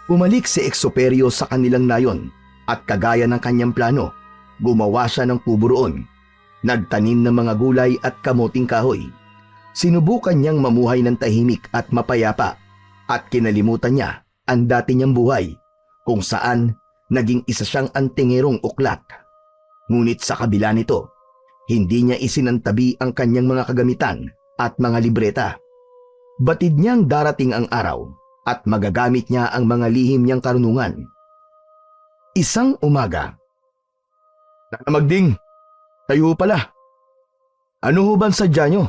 Umalik si Exoperio sa kanilang nayon at kagaya ng kanyang plano, gumawa siya ng kubo roon. Nagtanim ng mga gulay at kamoting kahoy. Sinubukan niyang mamuhay ng tahimik at mapayapa at kinalimutan niya ang dati niyang buhay kung saan naging isa siyang antingerong uklat. Ngunit sa kabila nito, hindi niya isinantabi ang kanyang mga kagamitan at mga libreta. Batid niyang darating ang araw at magagamit niya ang mga lihim niyang karunungan. Isang umaga. Nana Magding, tayo pala. Ano ho bang sadya niyo?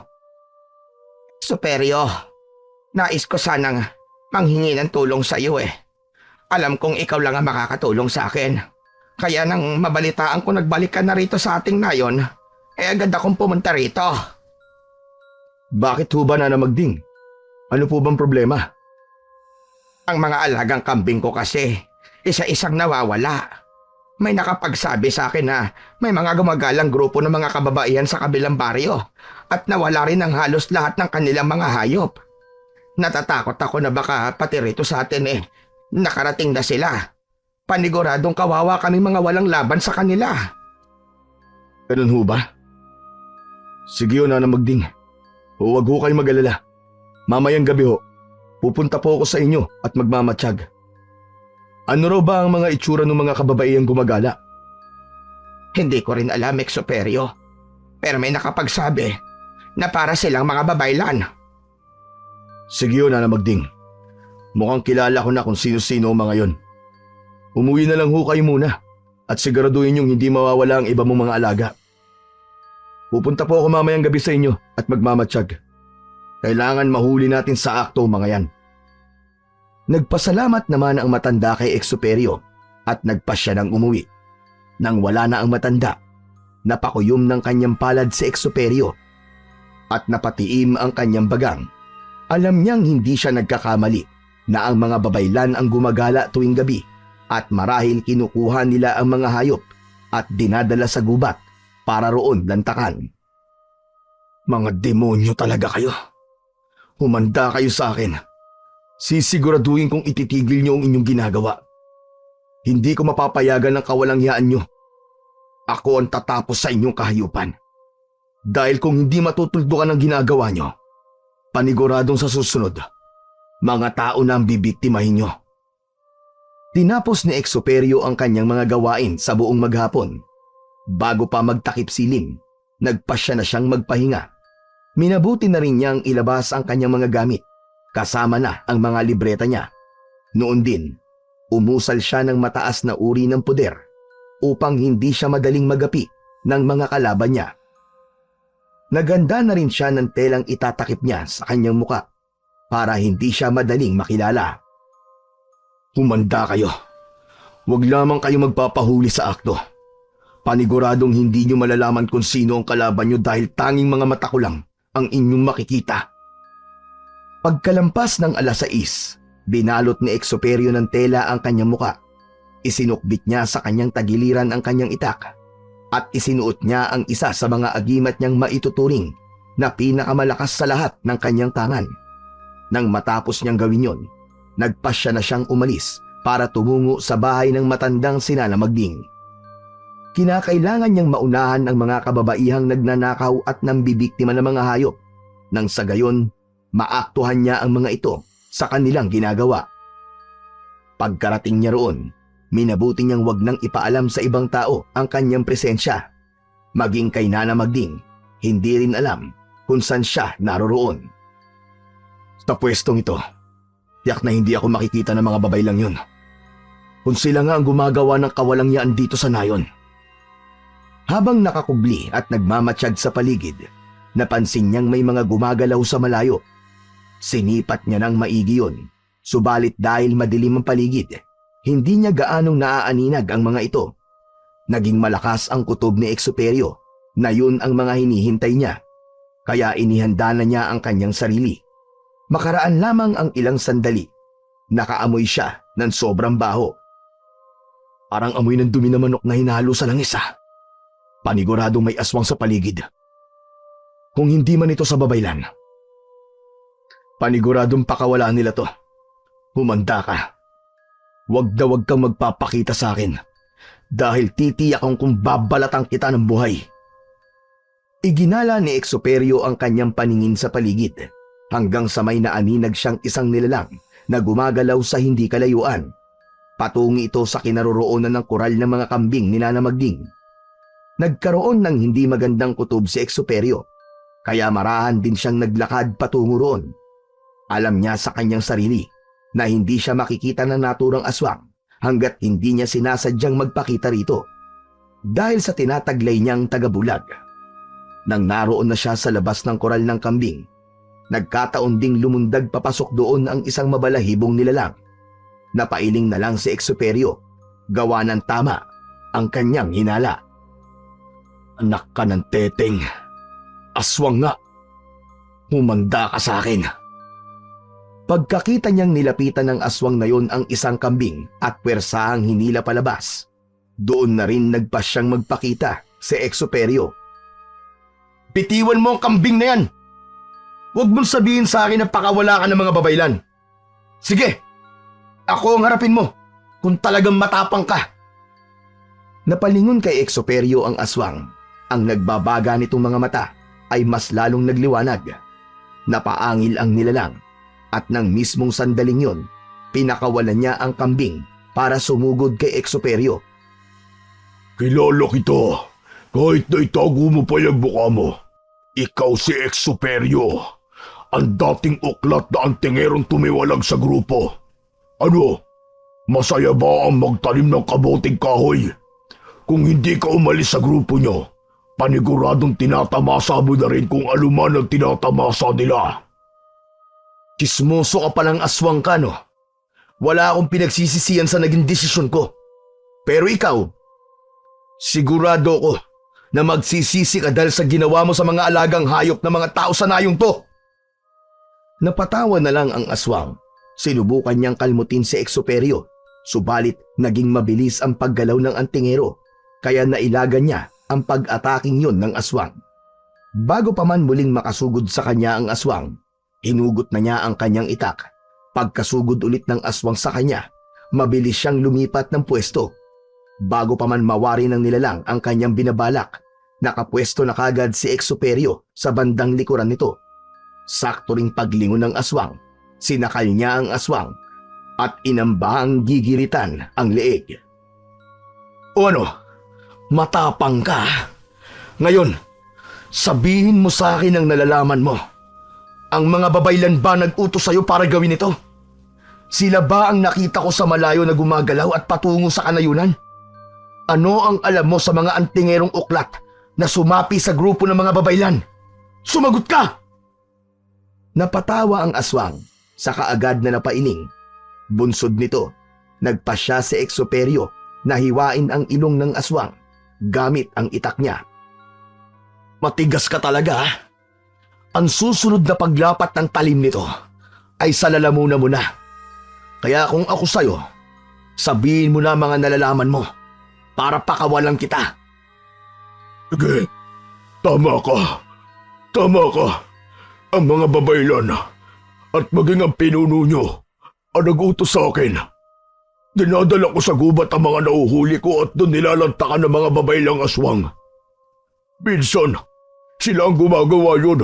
Superyo, nais ko sanang manghingi ng tulong sa iyo eh. Alam kong ikaw lang ang makakatulong sa akin. Kaya nang mabalitaan ko nagbalik ka na rito sa ating nayon, agad akong pumunta rito. Bakit ho ba, Nana Magding? Ano po bang problema? Ang mga alagang kambing ko kasi, isa-isang nawawala. May nakapagsabi sa akin na may mga gumagalang grupo ng mga kababaihan sa kabilang baryo at nawala rin ang halos lahat ng kanilang mga hayop. Natatakot ako na baka pati rito sa atin nakarating na sila. Paniguradong kawawa kami mga walang laban sa kanila. Ganun ho ba? Sige ho, Nana Magding. Huwag ho kayo mag-alala. Mamayang gabi ho, pupunta po ako sa inyo at magmamatsyag. Ano raw ba ang mga itsura ng mga kababaihang gumagala? Hindi ko rin alam, Exoperio. Pero may nakapagsabi na para silang mga babaylan. Sige ho, Nana Magding. Mukhang kilala ko na kung sino-sino ang mga yon. Umuwi na lang ho kayo muna at siguraduhin niyong hindi mawawala ang iba mong mga alaga. Pupunta po ako mamayang gabi sa inyo at magmamatsyag. Kailangan mahuli natin sa akto mga yan. Nagpasalamat naman ang matanda kay Exoperio at nagpasya ng umuwi. Nang wala na ang matanda, napakuyom ng kanyang palad si Exoperio at napatiim ang kanyang bagang. Alam niyang hindi siya nagkakamali na ang mga babaylan ang gumagala tuwing gabi at marahil kinukuha nila ang mga hayop at dinadala sa gubat para roon lantakan. Mga demonyo talaga kayo. Humanda kayo sa akin. Sisiguraduhin kong ititigil niyo ang inyong ginagawa. Hindi ko mapapayagan ng kawalangyaan niyo. Ako ang tatapos sa inyong kahayupan. Dahil kung hindi matutuldukan ang ginagawa niyo, paniguradong sa susunod, mga tao na ang bibiktimahin niyo. Tinapos ni Exoperio ang kanyang mga gawain sa buong maghapon. Bago pa magtakip silim, nagpasya na siyang magpahinga. Minabuti na rin niyang ilabas ang kanyang mga gamit. Kasama na ang mga libreta niya. Noon din, umusal siya ng mataas na uri ng poder upang hindi siya madaling magapi ng mga kalaban niya. Naganda na rin siya ng telang itatakip niya sa kanyang muka para hindi siya madaling makilala. Humanda kayo. Huwag lamang kayo magpapahuli sa akto. Paniguradong hindi niyo malalaman kung sino ang kalaban niyo dahil tanging mga mata ko lang ang inyong makikita. Pagkalampas ng 6:00, binalot ni Exoperio ng tela ang kanyang muka. Isinukbit niya sa kanyang tagiliran ang kanyang itak at isinuot niya ang isa sa mga agimat niyang maituturing na pinakamalakas sa lahat ng kanyang tangan. Nang matapos niyang gawin yon, nagpasya na siyang umalis para tumungo sa bahay ng matandang si Nana Magding. Kinakailangan niyang maunahan ang mga kababaihang nagnanakaw at nambibiktima ng mga hayop nang sa gayon maaktuhan niya ang mga ito sa kanilang ginagawa. Pagkarating niya roon, minabuti niyang wag nang ipaalam sa ibang tao ang kanyang presensya. Maging kay Nana Magding, hindi rin alam kung saan siya naroroon. Sa pwestong ito, tiyak na hindi ako makikita ng mga babaylang yun. Kung sila nga ang gumagawa ng kawalangyaan dito sa nayon. Habang nakakubli at nagmamatsyag sa paligid, napansin niyang may mga gumagalaw sa malayo. Sinipat niya ng maigi yun, subalit dahil madilim ang paligid, hindi niya gaanong naaaninag ang mga ito. Naging malakas ang kutob ni Exoperio na yun ang mga hinihintay niya, kaya inihanda na niya ang kanyang sarili. Makaraan lamang ang ilang sandali, nakaamoy siya ng sobrang baho. Parang amoy ng dumi na manok na hinalo sa langis Paniguradong may aswang sa paligid. Kung hindi man ito sa babaylan, paniguradong pakawalaan nila to. Humanda ka. Huwag kang magpapakita sa akin dahil titiyak kung babalatan kita ng buhay. Iginala ni Exoperio ang kanyang paningin sa paligid hanggang sa may naaninag siyang isang nilalang na gumagalaw sa hindi kalayuan. Patungi ito sa kinaroroonan ng koral ng mga kambing ni Nana Magding. Nagkaroon ng hindi magandang kutob si Exoperio, kaya marahan din siyang naglakad patungo roon. Alam niya sa kanyang sarili na hindi siya makikita ng naturang aswang hanggat hindi niya sinasadyang magpakita rito. Dahil sa tinataglay niyang tagabulag. Nang naroon na siya sa labas ng koral ng kambing, nagkataon ding lumundag papasok doon ang isang mabalahibong nilalang. Napailing na lang si Exoperio, gawa ng tama ang kanyang hinala. Anak ka ng teteng, aswang nga. Humanda ka sa akin. Pagkakita niyang nilapitan ng aswang na yon ang isang kambing at pwersahang hinila palabas, doon na rin nagpasyang magpakita si Exoperio. Bitiwan mo ang kambing na yan! Huwag mong sabihin sa akin na pakawala ka ng mga babaylan. Sige, ako ang harapin mo kung talagang matapang ka. Napalingon kay Exoperio ang aswang. Ang nagbabaga nitong mga mata ay mas lalong nagliwanag. Napaangil ang nilalang at nang mismong sandaling yon, pinakawalan niya ang kambing para sumugod kay Exoperio. Kilala kita, kahit na itago mo pa yung mukha mo. Ikaw si Exoperio, ang dating uklat na antingerong tumiwalag sa grupo. Ano, masaya ba ang magtanim ng kaboting kahoy? Kung hindi ka umalis sa grupo nyo, paniguradong tinatamasa mo na rin kung aluman ang tinatamasa nila. Kismoso ka palang aswang ka, no? Wala akong pinagsisisihan sa naging desisyon ko. Pero ikaw, sigurado ko na magsisisi ka dahil sa ginawa mo sa mga alagang hayop na mga tao sa nayong to. Napatawa na lang ang aswang. Sinubukan niyang kalmutin si Exoperio, subalit naging mabilis ang paggalaw ng antingero, kaya nailagan niya ang pag-ataking yon ng aswang. Bago pa man muling makasugod sa kanya ang aswang, hinugot na niya ang kanyang itak. Pagkasugod ulit ng aswang sa kanya, mabilis siyang lumipat ng pwesto. Bago pa man mawari ng nilalang ang kanyang binabalak, nakapwesto na kagad si Exoperio sa bandang likuran nito. Sakto ring paglingon ng aswang, sinakal niya ang aswang at inambahang gigilitan ang leeg. O ano, matapang ka? Ngayon, sabihin mo sa akin ang nalalaman mo. Ang mga babaylan ba nag-utos sa'yo para gawin ito? Sila ba ang nakita ko sa malayo na gumagalaw at patungo sa kanayunan? Ano ang alam mo sa mga antingerong uklat na sumapi sa grupo ng mga babaylan? Sumagot ka! Napatawa ang aswang sa kaagad na napailing. Bunsod nito, nagpasya si Exoperio na hiwain ang ilong ng aswang gamit ang itak niya. Matigas ka talaga, ha? Ang susunod na paglapat ng talim nito ay sa lalamunan mo na. Kaya kung ako sa'yo, sabihin mo na mga nalalaman mo para pakawalan kita. Sige, tama ka. Tama ka. Ang mga babaylan at maging ang pinuno nyo ang nag-utos sa akin. Dinadala ko sa gubat ang mga nauhuli ko at doon nilalantakan ng mga babaylang aswang. Minsan, sila ang gumagawa yun.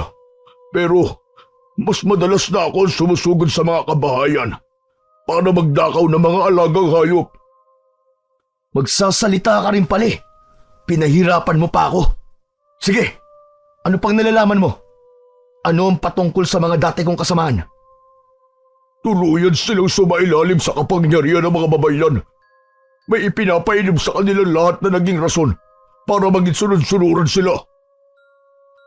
Pero mas madalas na ako sumusugod sa mga kabahayan para magdakaw ng mga alagang hayop. Magsasalita ka rin pala. Pinahirapan mo pa ako. Sige, ano pang nalalaman mo? Ano ang patungkol sa mga dati kong kasamaan? Tuluyan silang sumailalim sa kapangyarihan ng mga babaylan. May ipinapainom sa kanilang lahat na naging rason para maging sunod-sunuran sila.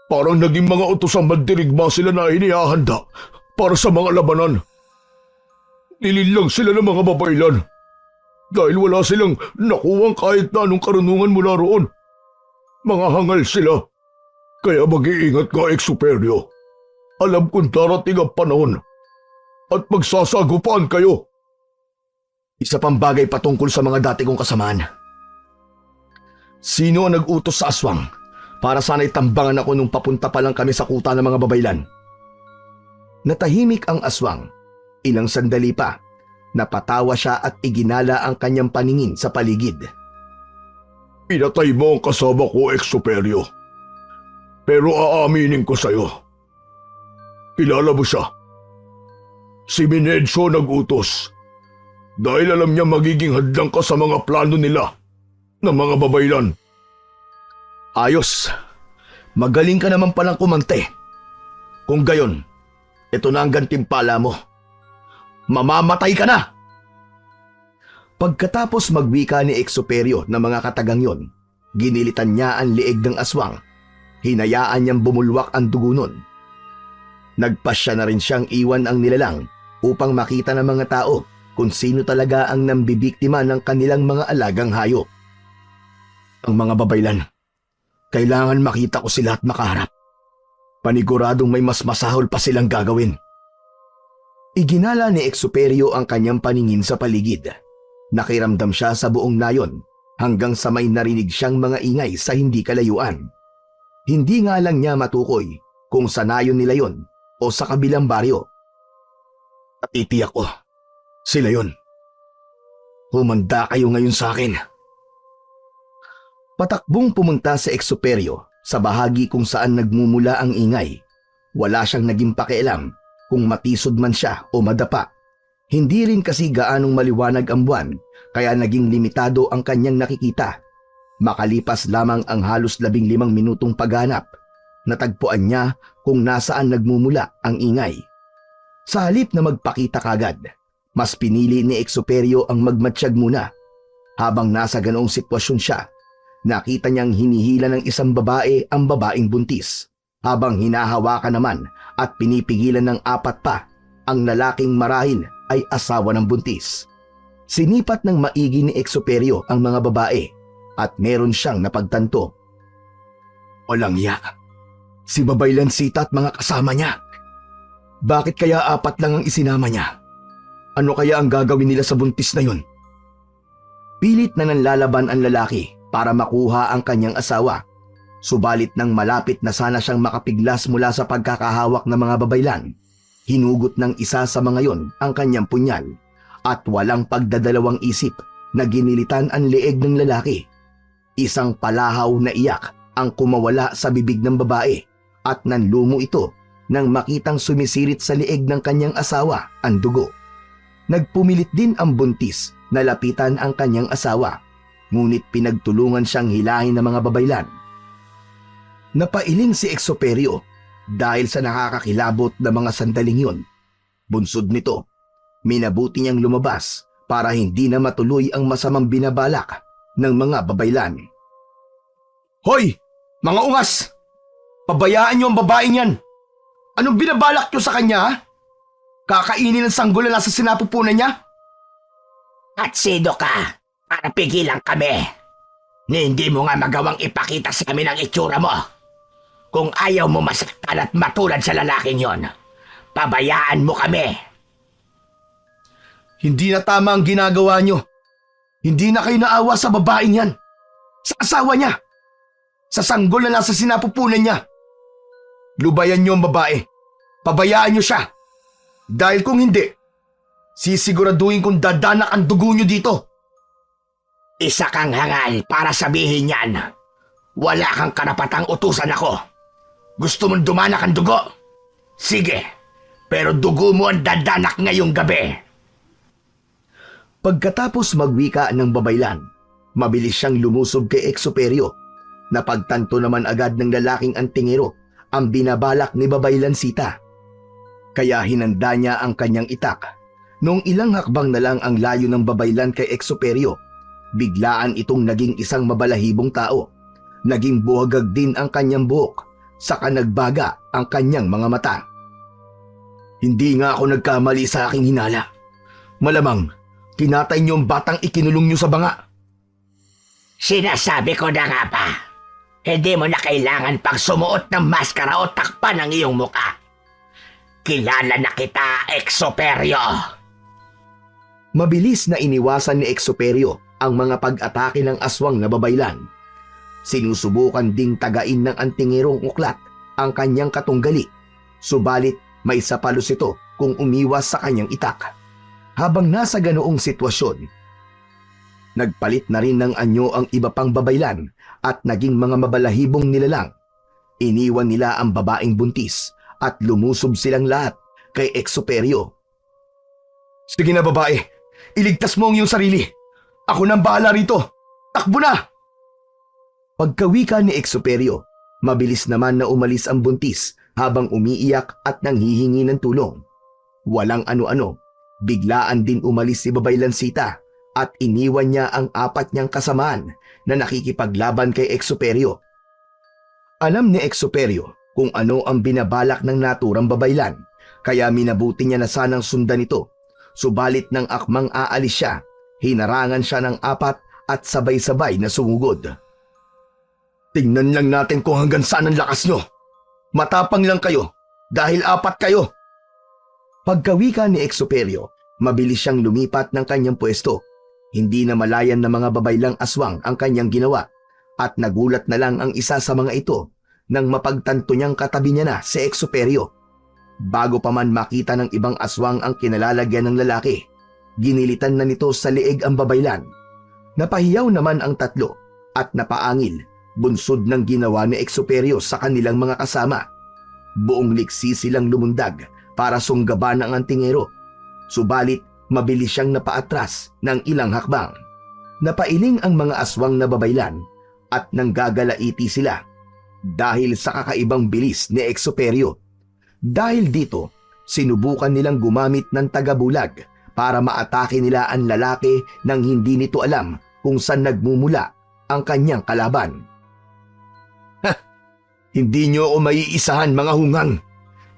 Parang naging mga utosang mandirigma sila na inihahanda para sa mga labanan. Nililang sila ng mga babaylan dahil wala silang nakuwang kahit na anong karunungan mula roon. Mga hangal sila, kaya mag-iingat ka, Exoperio. Alam kong darating ang panahon at magsasagupaan kayo. Isa pang bagay patungkol sa mga dati kong kasamaan. Sino ang nag-utos sa aswang para sana'y tambangan ako nung papunta pa lang kami sa kuta ng mga babaylan? Natahimik ang aswang. Ilang sandali pa, napatawa siya at iginala ang kanyang paningin sa paligid. Pinatay mo ang kasama ko, Exuperio. Pero aaminin ko sa'yo. Kilala mo siya. Si Minencio nag-utos. Dahil alam niya magiging hadlang ka sa mga plano nila ng mga babaylan. Ayos. Magaling ka naman palang kumante. Kung gayon, ito na ang gantimpala mo. Mamamatay ka na! Pagkatapos magwika ni Exuperio ng mga katagang yon, ginilitan niya ang liig ng aswang. Hinayaan niyang bumulwak ang dugo nun. Nagpasya na rin siyang iwan ang nilalang upang makita ng mga tao kung sino talaga ang nambibiktima ng kanilang mga alagang hayop. Ang mga babaylan, kailangan makita ko sila at makaharap. Paniguradong may mas masahol pa silang gagawin. Iginala ni Exuperio ang kanyang paningin sa paligid. Nakiramdam siya sa buong nayon hanggang sa may narinig siyang mga ingay sa hindi kalayuan. Hindi nga lang niya matukoy kung sa nayon nila yon o sa kabilang baryo. At itiyak ko, sila yon. Humanda kayo ngayon sa akin. Patakbong pumunta sa Exuperio sa bahagi kung saan nagmumula ang ingay. Wala siyang naging pakialam kung matisod man siya o madapa. Hindi rin kasi gaanong maliwanag ang buwan kaya naging limitado ang kanyang nakikita. Makalipas lamang ang halos 15 minutong paghanap, natagpuan niya kung nasaan nagmumula ang ingay. Sa halip na magpakita kagad, mas pinili ni Exuperio ang magmatsyag muna. Habang nasa ganoong sitwasyon siya, nakita niyang hinihila ng isang babae ang babaeng buntis. Habang hinahawakan naman at pinipigilan ng 4 pa, ang lalaking marahil ay asawa ng buntis. Sinipat ng maigi ni Exuperio ang mga babae at meron siyang napagtanto. Walang ya. Si Babaylan Sita at mga kasama niya. Bakit kaya 4 lang ang isinama niya? Ano kaya ang gagawin nila sa buntis na yun? Pilit na nanlalaban ang lalaki para makuha ang kanyang asawa. Subalit nang malapit na sana siyang makapiglas mula sa pagkakahawak ng mga babaylan, hinugot ng isa sa mga yon ang kanyang punyal at walang pagdadalawang isip na ginilitan ang leeg ng lalaki. Isang palahaw na iyak ang kumawala sa bibig ng babae at nanlumo ito nang makitang sumisirit sa leeg ng kanyang asawa ang dugo. Nagpumilit din ang buntis na lapitan ang kanyang asawa, ngunit pinagtulungan siyang hilahin ng mga babaylan. Napailing si Exuperio dahil sa nakakakilabot na mga sandaling yun. Bunsod nito, minabuti niyang lumabas para hindi na matuloy ang masamang binabalak ng mga babaylan. Hoy! Mga ungas! Pabayaan niyo ang babaeng yan! Anong binabalak niyo sa kanya, ha? Kakainin ng sanggol na nasa sinapupunan niya? At sino ka para pigilan kami? Hindi mo nga magawang ipakita sa amin ang itsura mo. Kung ayaw mo masaktan at matulad sa lalaking yon, pabayaan mo kami. Hindi na tama ang ginagawa niyo. Hindi na kayo naawa sa babaeng yan. Sa asawa niya. Sa sanggol na nasa sinapupunan niya. Lubayan niyo ang babae. Pabayaan niyo siya. Dahil kung hindi, sisiguraduhin kong dadanak ang dugo niyo dito. Isa kang hangal para sabihin yan. Wala kang karapatang utusan ako. Gusto mong dumanak ang dugo? Sige, pero dugo mo ang dadanak ngayong gabi. Pagkatapos magwika ng babaylan, mabilis siyang lumusob kay Exuperio. Napagtanto naman agad ng lalaking antingero ang binabalak ni Babaylan Sita. Kaya hinanda niya ang kanyang itak. Noong ilang hakbang na lang ang layo ng babaylan kay Exuperio, biglaan itong naging isang mabalahibong tao. Naging buhagag din ang kanyang buhok, saka nagbaga ang kanyang mga mata. Hindi nga ako nagkamali sa aking hinala. Malamang, kinatay niyo ang batang ikinulong niyo sa banga. Sinasabi ko na nga pa, hindi mo na kailangan pang sumuot ng maskara o takpan ang iyong muka. Kilala na kita, Exuperio. Mabilis na iniwasan ni Exoperio ang mga pag-atake ng aswang na babaylan. Sinusubukan ding tagain ng antingerong uklat ang kanyang katunggali, subalit may sapalos ito kung umiwas sa kanyang itak. Habang nasa ganoong sitwasyon, nagpalit na rin ng anyo ang iba pang babaylan at naging mga mabalahibong nilalang. Iniwan nila ang babaeng buntis at lumusob silang lahat kay Exoperio. Sige na babae, iligtas mo ang iyong sarili. Ako nang bahala rito. Takbo na! Pagkawika ni Exoperio, mabilis naman na umalis ang buntis habang umiiyak at nanghihingi ng tulong. Walang ano-ano, biglaan din umalis si Babaylan Sita at iniwan niya ang 4 niyang kasamaan na nakikipaglaban kay Exoperio. Alam ni Exoperio kung ano ang binabalak ng naturang babaylan, kaya minabuti niya na sanang sundan ito. Subalit nang akmang aalis siya, hinarangan siya ng 4 at sabay-sabay na sumugod. Tingnan lang natin kung hanggang saan ang lakas nyo. Matapang lang kayo dahil 4 kayo. Pagkawika ni Exoperio, mabilis siyang lumipat ng kanyang pwesto. Hindi na malayan ng mga babaylang aswang ang kanyang ginawa at nagulat na lang ang isa sa mga ito nang mapagtanto niyang katabi niya na si Exoperio. Bago pa man makita ng ibang aswang ang kinalalagyan ng lalaki, ginilitan na nito sa liig ang babaylan. Napahiyaw naman ang 3 at napaangil, bunsod ng ginawa ni Exoperio sa kanilang mga kasama. Buong liksi silang lumundag para sunggaban ang antingero. Subalit mabilis siyang napaatras ng ilang hakbang. Napailing ang mga aswang na babaylan at nanggagalaiti sila dahil sa kakaibang bilis ni Exoperio. Dahil dito, sinubukan nilang gumamit ng tagabulag para maatake nila ang lalaki nang hindi nito alam kung saan nagmumula ang kanyang kalaban. Hindi nyo ako maiisahan mga hungang.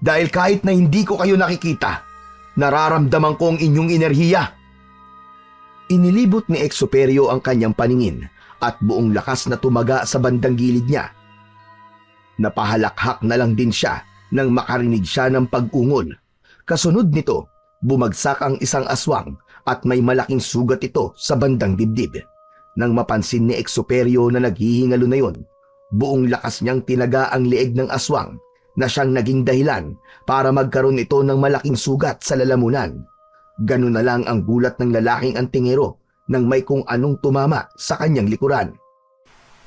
Dahil kahit na hindi ko kayo nakikita, nararamdaman ko ang inyong enerhiya. Inilibot ni Exoperio ang kanyang paningin at buong lakas na tumaga sa bandang gilid niya. Napahalakhak na lang din siya nang makarinig siya ng pag-ungol. Kasunod nito, bumagsak ang isang aswang at may malaking sugat ito sa bandang dibdib. Nang mapansin ni Exoperio na naghihingalo na yon, buong lakas niyang tinaga ang leeg ng aswang na siyang naging dahilan para magkaroon ito ng malaking sugat sa lalamunan. Ganun na lang ang gulat ng lalaking antingero nang may kung anong tumama sa kanyang likuran.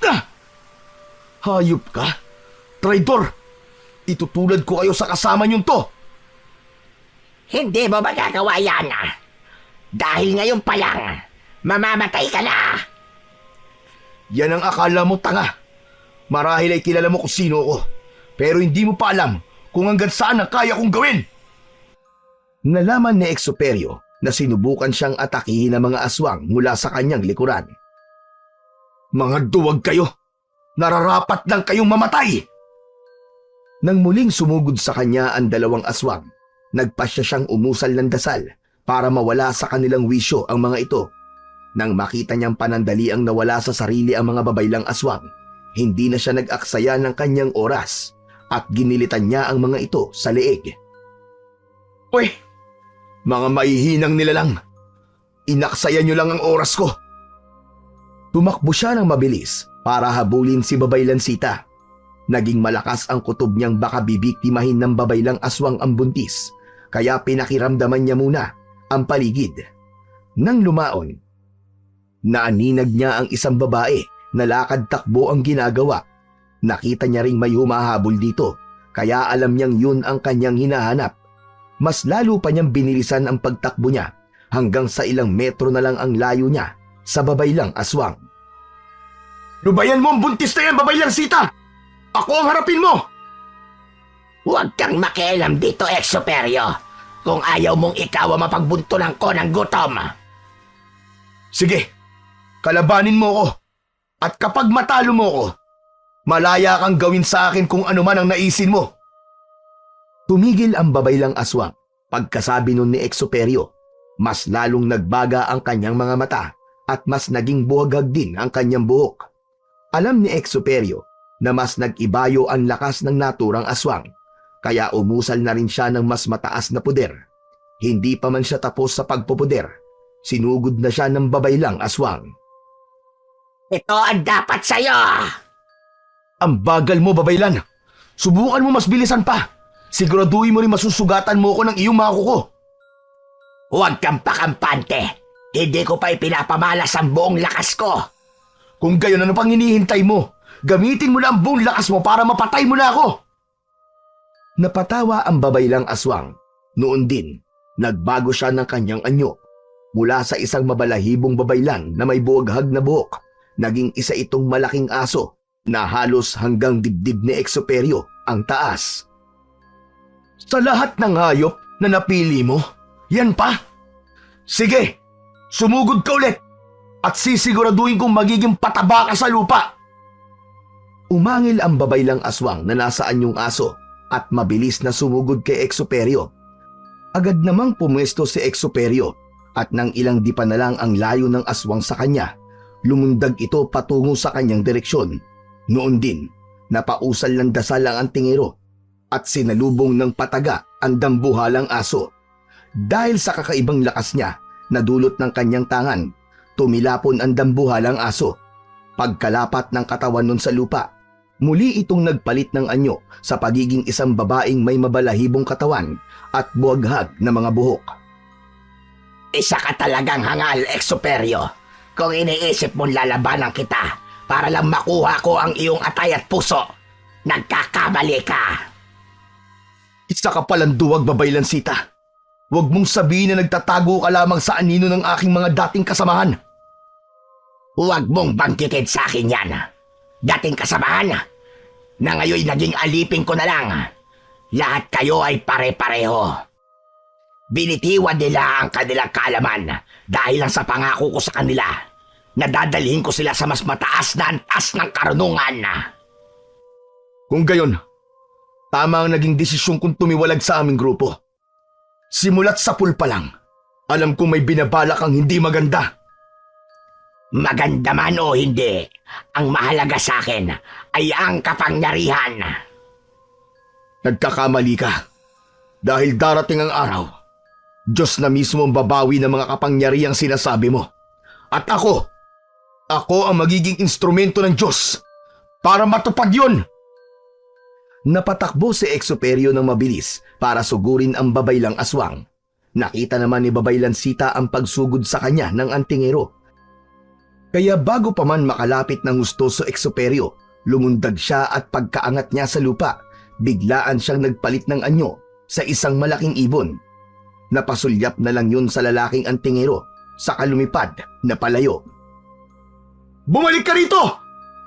Ah! Hayop ka? Traidor! Itutulad ko kayo sa kasama niyong to! Hindi mo magagawa yan. Dahil ngayon pa lang, mamamatay ka na. Yan ang akala mo, tanga. Marahil ay kilala mo kung sino ako, pero hindi mo pa alam kung hanggang saan ang kaya kong gawin. Nalaman ni Exoperio na sinubukan siyang atakihin ng mga aswang mula sa kanyang likuran. Mga duwag kayo! Nararapat lang kayong mamatay! Nang muling sumugod sa kanya ang 2 aswang, nagpasya siyang umusal ng dasal para mawala sa kanilang wisyo ang mga ito. Nang makita niyang panandali ang nawala sa sarili ang mga babaylang aswang, hindi na siya nag-aksaya ng kanyang oras at ginilitan niya ang mga ito sa leeg. Uy! Mga maihinang nilalang! Inaksaya niyo lang ang oras ko! Tumakbo siya ng mabilis para habulin si Babaylan Sita. Naging malakas ang kutob niyang baka bibiktimahin ng babaylang aswang ang buntis, kaya pinakiramdaman niya muna ang paligid. Nang lumaon, naaninag niya ang isang babae na lakad-takbo ang ginagawa. Nakita niya ring may humahabol dito, kaya alam niyang yun ang kanyang hinahanap. Mas lalo pa niyang binilisan ang pagtakbo niya hanggang sa ilang metro na lang ang layo niya sa babaylang aswang. Lubayan mo ang buntis na yan, Babaylang Sita! Ako ang harapin mo! Huwag kang makialam dito, Exoperio. Kung ayaw mong ikaw ang mapagbuntulan ko ng gutom. Sige, kalabanin mo ko. At kapag matalo mo ko, malaya kang gawin sa akin kung ano man ang naisin mo. Tumigil ang babaylang aswang. Pagkasabi nun ni Exoperio, mas lalong nagbaga ang kanyang mga mata at mas naging buhagag din ang kanyang buhok. Alam ni Exoperio na mas nag-ibayo ang lakas ng naturang aswang, kaya umusal na rin siya ng mas mataas na puder. Hindi pa man siya tapos sa pagpupuder, Sinugod na siya ng babaylang aswang. Ito ang dapat sa'yo! Ang bagal mo, babaylan. Subukan mo mas bilisan pa. Siguraduhin mo rin masusugatan mo ko ng iyong mga kuko. Huwag kang pakampante. Hindi ko pa ipinapamalas ang buong lakas ko. Kung gayon, ano pang hinihintay mo? Gamitin mo na ang buong lakas mo para mapatay mo na ako. Napatawa ang babaylang aswang. Noon din, nagbago siya ng kanyang anyo. Mula sa isang mabalahibong babaylan na may buwaghag na buhok, naging isa itong malaking aso na halos hanggang dibdib ni Exoperio ang taas. Sa lahat ng hayop na napili mo, yan pa? Sige, sumugod ka ulit at sisiguraduhin kong magiging pataba ka sa lupa. Umangil ang babaylang aswang na nasa anyong aso at mabilis na sumugod kay Exoperio. Agad namang pumwesto si Exoperio at nang ilang dipa na lang ang layo ng aswang sa kanya, lumundag ito patungo sa kanyang direksyon. Noon din, napausal ng dasal ang antingero at sinalubong ng pataga ang dambuhalang aso. Dahil sa kakaibang lakas niya, nadulot ng kanyang tangan, tumilapon ang dambuhalang aso. Pagkalapat ng katawan nun sa lupa, muli itong nagpalit ng anyo sa pagiging isang babaeng may mabalahibong katawan at buwaghag na mga buhok. Isa ka talagang hangal, Exoperio. Kung iniisip mong lalabanan kita para lang makuha ko ang iyong atay at puso, nagkakamali ka. Isa ka palang duwag, babaylan sita. Huwag mong sabihin na nagtatago ka lamang sa anino ng aking mga dating kasamahan. Huwag mong bangkitin sa akin yan. Dating kasamahan na ngayon naging alipin ko na lang. Lahat kayo ay pare-pareho. Binitiwan nila ang kanilang kaalaman dahil lang sa pangako ko sa kanila na dadalhin ko sila sa mas mataas na antas ng karunungan. Kung gayon, tama ang naging desisyon kong tumiwalag sa aming grupo. Simulat sa pool pa lang, alam kong may binabalak kang hindi maganda. Maganda man o hindi, ang mahalaga sa akin ay ang kapangyarihan. Nagkakamali ka. Dahil darating ang araw, Diyos na mismo ang babawi ng mga kapangyarihang sinasabi mo. At ako ang magiging instrumento ng Diyos para matupad yun. Napatakbo si Exoperio ng mabilis para sugurin ang babaylang aswang. Nakita naman ni Babaylan Sita ang pagsugod sa kanya ng antingero. Kaya bago pa man makalapit ng gustoso Exoperio, lumundag siya at pagkaangat niya sa lupa, biglaan siyang nagpalit ng anyo sa isang malaking ibon. Napasulyap na lang yun sa lalaking antingero sa kalumipad na palayo. Bumalik ka rito!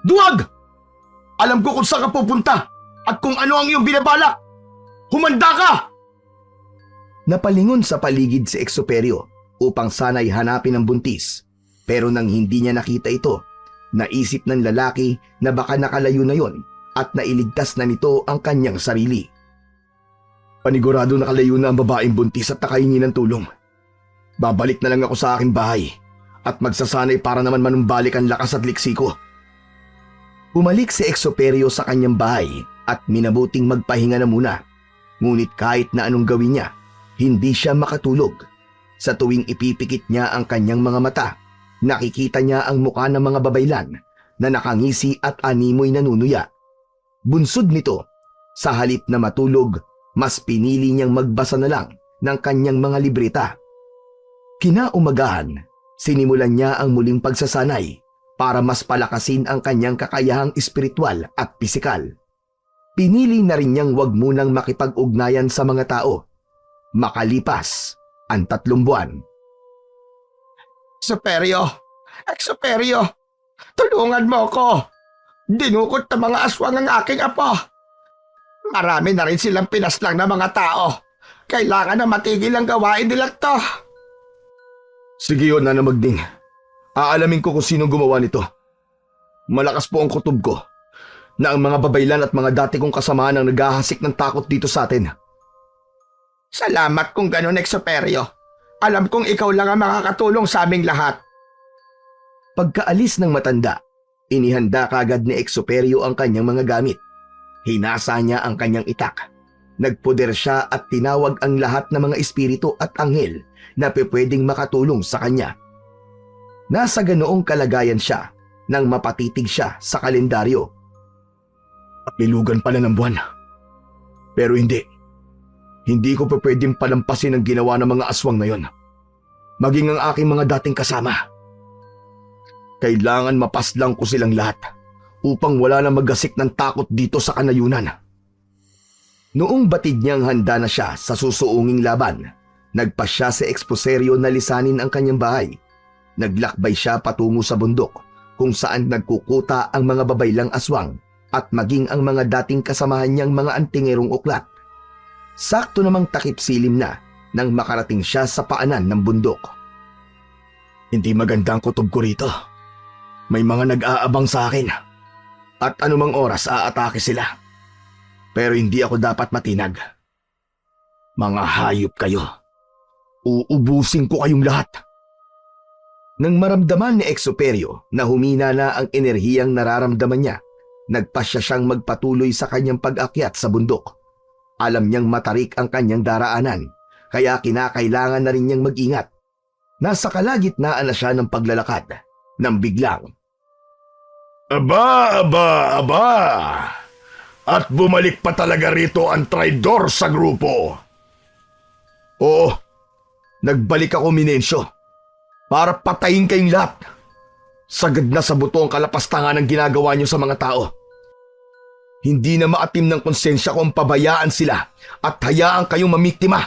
Duwag! Alam ko kung saan ka pupunta at kung ano ang iyong binabalak! Humanda ka! Napalingon sa paligid si Exoperio upang sana'y hanapin ang buntis. Pero nang hindi niya nakita ito, naisip ng lalaki na baka nakalayo na yon at nailigtas na nito ang kanyang sarili. Panigurado nakalayo na ang babaeng buntis at nakahingi ng tulong. Babalik na lang ako sa aking bahay at magsasanay para naman manumbalik ang lakas at liksi ko. Bumalik si Exoperio sa kanyang bahay at minabuting magpahinga na muna. Ngunit kahit na anong gawin niya, hindi siya makatulog. Sa tuwing ipipikit niya ang kanyang mga mata, nakikita niya ang mukha ng mga babaylan na nakangisi at animoy nanunuya. Bunsod nito, sa halip na matulog, mas pinili niyang magbasa na lang ng kanyang mga libreta. Kinaumagahan, sinimulan niya ang muling pagsasanay para mas palakasin ang kanyang kakayahang espiritual at pisikal. Pinili na rin niyang wag munang makipag-ugnayan sa mga tao. Makalipas ang 3 buwan. Exoperio, tulungan mo ko. Dinukot ng mga aswang ang aking apo. Marami na rin silang pinaslang na mga tao. Kailangan na matigil ang gawain nila to. Sige yun, Nana Magding. Aalamin ko kung sino gumawa nito. Malakas po ang kutob ko na ang mga babaylan at mga dati kong kasamahan ang naghahasik ng takot dito sa atin. Salamat kung ganun, Exoperio. Alam kong ikaw lang ang makakatulong sa aming lahat. Pagkaalis ng matanda, inihanda kagad ni Exoperio ang kanyang mga gamit. Hinasa niya ang kanyang itak. Nagpoder siya at tinawag ang lahat ng mga espiritu at anghel na pwedeng makatulong sa kanya. Nasa ganoong kalagayan siya nang mapatitig siya sa kalendaryo. Lilugan pala ng buwan. Pero hindi. Hindi ko pa pwedeng palampasin ang ginawa ng mga aswang na yon. Maging ang aking mga dating kasama. Kailangan mapaslang ko silang lahat upang wala na magasik ng takot dito sa kanayunan. Noong batid niyang handa na siya sa susuunging laban, nagpasya si Exposerio na lisanin ang kanyang bahay. Naglakbay siya patungo sa bundok kung saan nagkukuta ang mga babaylang aswang at maging ang mga dating kasamahan niyang mga antingerong uklat. Sakto namang takip silim na nang makarating siya sa paanan ng bundok. Hindi maganda ang kutob ko rito. May mga nag-aabang sa akin. At anumang oras aatake sila. Pero hindi ako dapat matinag. Mga hayop kayo. Uubusin ko kayong lahat. Nang maramdaman ni Exoperio na humina na ang enerhiyang nararamdaman niya, nagpasya siyang magpatuloy sa kanyang pag-akyat sa bundok. Alam niyang matarik ang kanyang daraanan, kaya kinakailangan na rin niyang mag-ingat. Nasa kalagitnaan na siya ng paglalakad, nang biglang, Aba! At bumalik pa talaga rito ang traidor sa grupo. Oo, nagbalik ako, Minencio, para patayin kayong lahat. Sagad na sa buto ang kalapastangan ng ginagawa niyo sa mga tao. Hindi na maatim ng konsensya kung pabayaan sila at hayaan kayong mamiktima.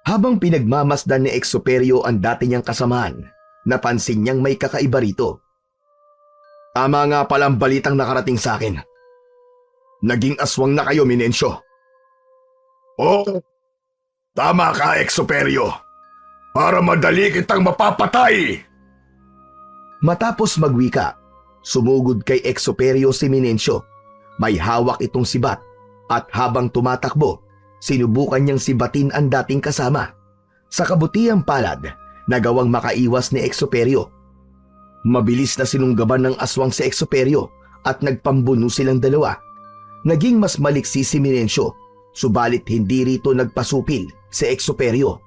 Habang pinagmamasdan ni Exoperio ang dati niyang kasamahan, napansin niyang may kakaiba rito. Tama nga pala ang balitang nakarating sa akin. Naging aswang na kayo, Minencio. Oh, tama ka, Exoperio. Para madali kitang mapapatay. Matapos magwika, sumugod kay Exoperio si Minencio. May hawak itong sibat at habang tumatakbo, sinubukan niyang sibatin ang dating kasama. Sa kabutihang palad, nagawang makaiwas ni Exoperio. Mabilis na sinunggaban ng aswang si Exoperio at nagpambuno silang dalawa. Naging mas maliksi si Minencio, subalit hindi rito nagpasupil si Exoperio.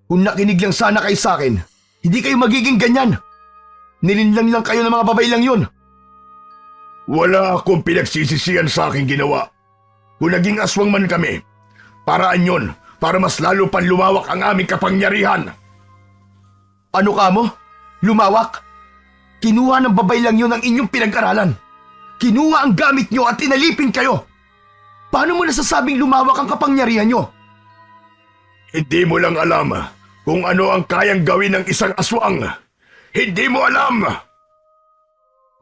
Kung nakinig lang sana kayo sa akin, hindi kayo magiging ganyan. Nilinlang lang kayo ng mga babaylang yun. Wala akong pinagsisisihan sa aking ginawa. Kung naging aswang man kami, paraan yun para mas lalo pang lumawak ang aming kapangyarihan. Ano ka mo? Lumawak? Kinuha ng babaylang yun ang inyong pinag-aralan. Kinuha ang gamit nyo at inalipin kayo. Paano mo nasasabing lumawak ang kapangyarihan nyo? Hindi mo lang alam kung ano ang kayang gawin ng isang aswang. Hindi mo alam!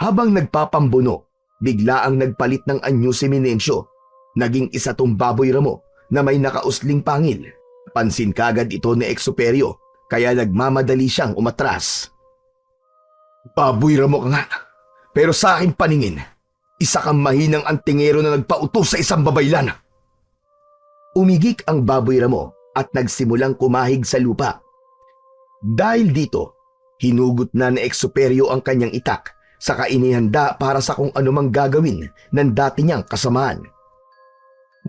Habang nagpapambuno, bigla ang nagpalit ng anyo si Minencio. Naging isa tong baboy ramo na may nakausling pangil. Pansin kagad ito ni Exoperio, kaya nagmamadali siyang umatras. Baboy ramo ka nga, pero sa aking paningin, isa kang mahinang antingero na nagpautos sa isang babaylan. Umigik ang baboy ramo at nagsimulang kumahig sa lupa. Dahil dito, hinugot na ni Exoperio ang kanyang itak saka inihanda para sa kung anumang gagawin ng dati niyang kasamaan.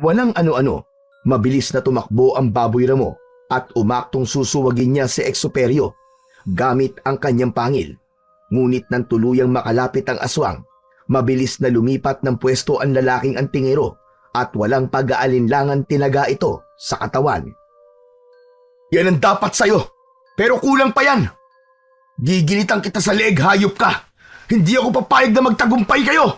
Walang ano-ano, mabilis na tumakbo ang baboy ramo at umaktong susuwagin niya si Exoperio gamit ang kanyang pangil. Ngunit nang tuluyang makalapit ang aswang, mabilis na lumipat ng pwesto ang lalaking antingero at walang pag-aalinlangan tinaga ito sa katawan. Yan ang dapat sa'yo, pero kulang pa yan. Gigilitan kita sa leeg, hayop ka. Hindi ako papayag na magtagumpay kayo.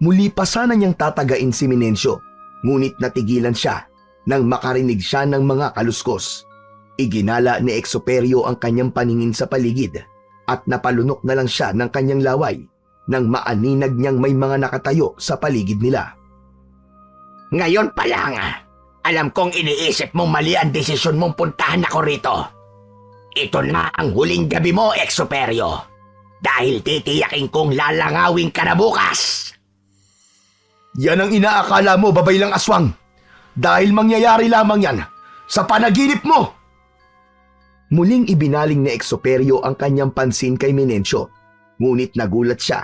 Muli pa sana niyang tatagain si Minencio, ngunit natigilan siya nang makarinig siya ng mga kaluskos. Iginala ni Exoperio ang kanyang paningin sa paligid at napalunok na lang siya ng kanyang laway nang maaninag niyang may mga nakatayo sa paligid nila. Ngayon pa lang, alam kong iniisip mong mali ang desisyon mong puntahan ako rito. Ito na ang huling gabi mo, Exoperio. Dahil titiyakin kong lalangawin ka na bukas. Yan ang inaakala mo, babaylang aswang. Dahil mangyayari lamang yan sa panaginip mo. Muling ibinaling ni Exoperio ang kanyang pansin kay Minencio, ngunit nagulat siya